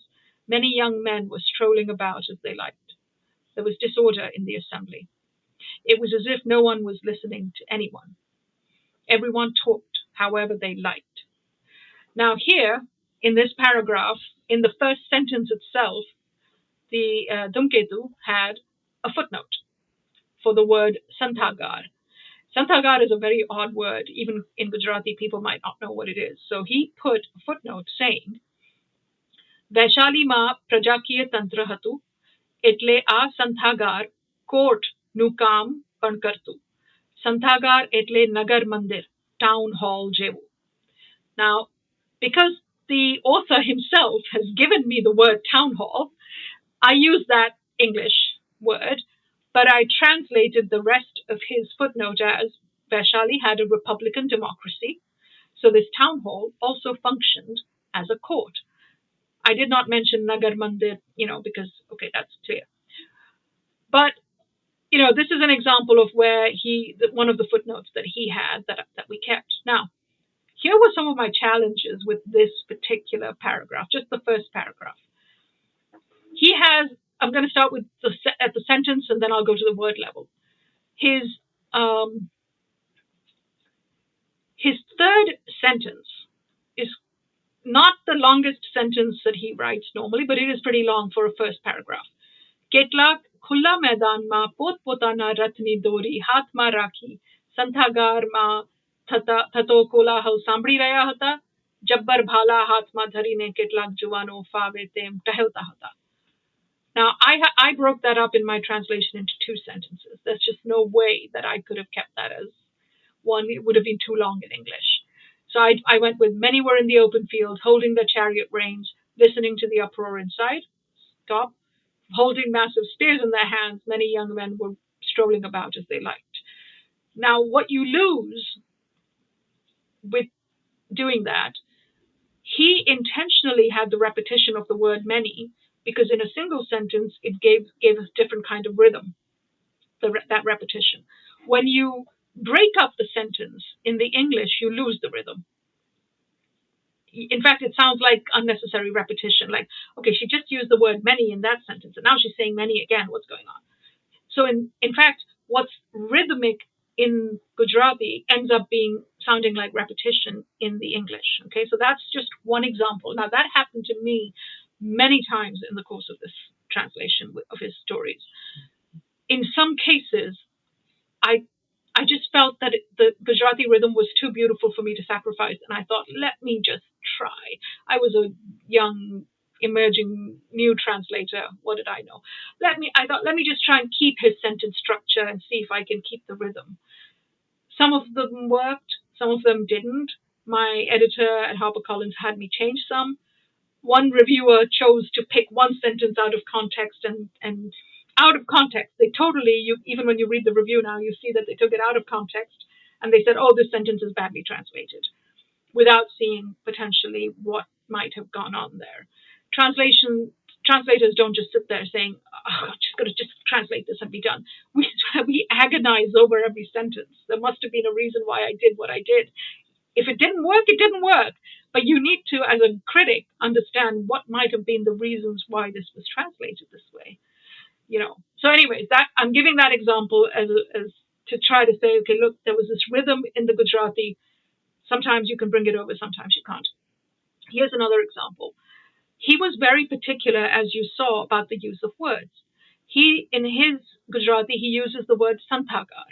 many young men were strolling about as they liked. There was disorder in the assembly. It was as if no one was listening to anyone. Everyone talked however they liked. Now here, in this paragraph, in the first sentence itself, the Dhumketu had a footnote for the word Santhagar. Santhagar is a very odd word. Even in Gujarati, people might not know what it is. So he put a footnote saying, Vaishali ma prajakiya tantra hatu, એટલે આ સંથાગાર કોર્ટનું કામ પણ કરતું. સંથાગાર એટલે નગર મંદિર, town hall જેવું. Now, because the author himself has given me the word town hall, I use that English word, but I translated the rest of his footnote as Vaishali had a republican democracy, so this town hall also functioned as a court. I did not mention Nagar Mandir, because, okay, that's clear. But, this is an example of where one of the footnotes that he had that we kept. Now, here were some of my challenges with this particular paragraph, just the first paragraph. I'm going to start with at the sentence and then I'll go to the word level. His third sentence is not the longest sentence that he writes normally, but it is pretty long for a first paragraph. કેટલાક ખુલ્લા મેદાનમાં પોતપોતાના રથની દોરી હાથમાં રાખી સંથાગારમાં થતો કોલાહલ સાંભળી રહ્યા હતા. જબ્બર ભાલા હાથમાં ધરીને કેટલાક જુવાનો ફાવે તેમ ટહેલતા હતા. Now, I broke that up in my translation into two sentences. There's just no way that I could have kept that as one. It would have been too long in English. So I went with many were in the open field, holding their chariot reins, listening to the uproar inside. Stop. Holding massive spears in their hands, many young men were strolling about as they liked. Now, what you lose with doing that, he intentionally had the repetition of the word many, because in a single sentence, it gave a different kind of rhythm, that repetition. When you break up the sentence in the English, you lose the rhythm. In fact, it sounds like unnecessary repetition. Like, okay, she just used the word many in that sentence, and now she's saying many again. What's going on? So, in fact, what's rhythmic in Gujarati ends up sounding like repetition in the English. Okay, so that's just one example. Now, that happened to me many times in the course of this translation of his stories. In some cases, I just felt that the Gujarati rhythm was too beautiful for me to sacrifice, and I thought, let me just try. I was a young, emerging, new translator. What did I know? I thought, let me just try and keep his sentence structure and see if I can keep the rhythm. Some of them worked, some of them didn't. My editor at HarperCollins had me change some. One reviewer chose to pick one sentence out of context and out of context. They totally, even when you read the review now, you see that they took it out of context and they said, oh, this sentence is badly translated, without seeing potentially what might have gone on there. Translators don't just sit there saying, oh, I'm just going to just translate this and be done. We agonize over every sentence. There must have been a reason why I did what I did. If it didn't work, it didn't work. But you need to, as a critic, understand what might have been the reasons why this was translated this way. So anyways, that I'm giving that example as to try to say, okay, look, there was this rhythm in the Gujarati. Sometimes you can bring it over, sometimes you can't. Here's another example. He was very particular, as you saw, about the use of words. In his Gujarati, he uses the word santagar.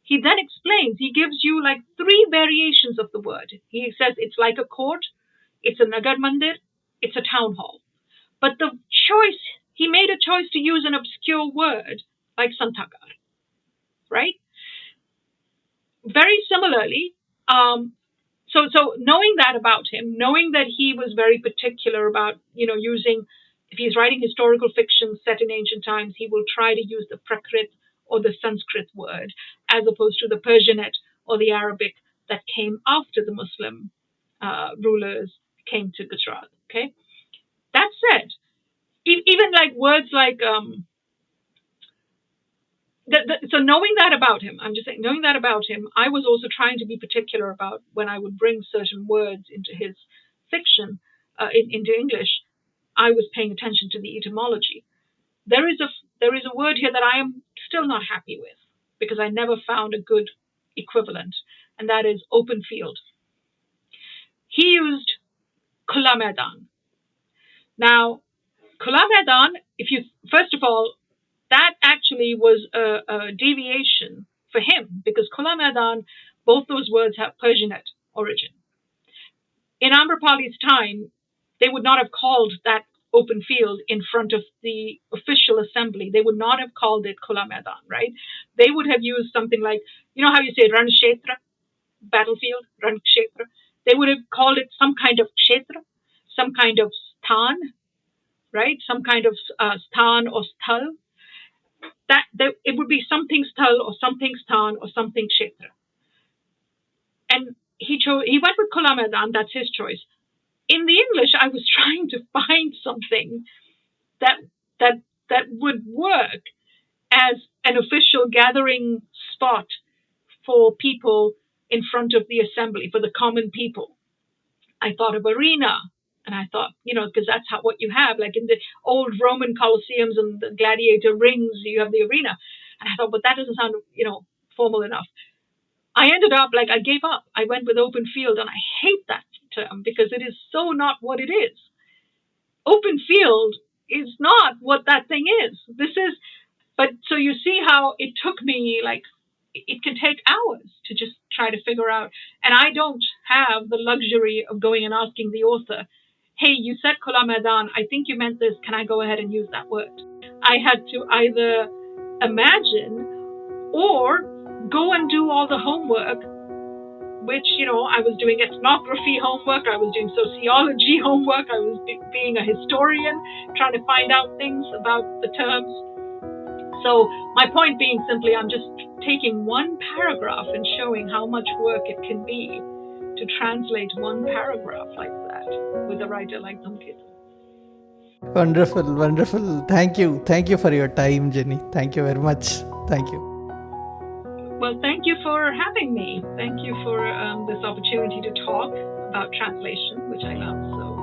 He then explains, he gives you like 3 variations of the word. He says it's like a court, it's a nagar mandir, it's a town hall. But the choice, he made a choice to use an obscure word like santagar, right? Very similarly, so knowing that about him, knowing that he was very particular about, using, if he's writing historical fiction set in ancient times, he will try to use the Prakrit or the Sanskrit word, as opposed to the Persianate or the Arabic that came after the Muslim rulers came to Gujarat. Okay. That said, even like words like, so knowing that about him, I'm just saying, knowing that about him, I was also trying to be particular about when I would bring certain words into his fiction, into English, I was paying attention to the etymology. There is a word here that I am still not happy with because I never found a good equivalent, and that is open field. He used Khula Maidan. Now, Khula Maidan, first of all, that actually was a deviation for him because Khula Maidan, both those words have Persianate origin. In Amrapali's time, they would not have called that open field in front of the official assembly. They would not have called it Khula Maidan, right? They would have used something like, how you say Ran Kshetra, battlefield, Ran Kshetra. They would have called it some kind of Kshetra, some kind of Sthan, right? Some kind of Sthan or Sthal. It would be something Sthal or something Sthan or something Kshetra. And he went with Khula Maidan, that's his choice. In the English, I was trying to find something that would work as an official gathering spot for people in front of the assembly, for the common people. I thought of arena, and I thought, because that's what you have, like in the old Roman Colosseums and the gladiator rings, you have the arena. And I thought, but that doesn't sound, formal enough. I ended up, I gave up. I went with open field, and I hate that term because it is so not what it is. Open field is not what that thing is. But so you see how it took me, it can take hours to just try to figure out. And I don't have the luxury of going and asking the author, hey, you said Khula Maidan, I think you meant this, can I go ahead and use that word? I had to either imagine or go and do all the homework, which, I was doing ethnography homework, I was doing sociology homework, I was being a historian, trying to find out things about the terms. So my point being simply, I'm just taking one paragraph and showing how much work it can be to translate one paragraph like that with a writer like Dhumketu.
Wonderful, wonderful. Thank you. Thank you for your time, Jenny. Thank you very much. Thank you.
Well, thank you for having me. Thank you for this opportunity to talk about translation, which I love so.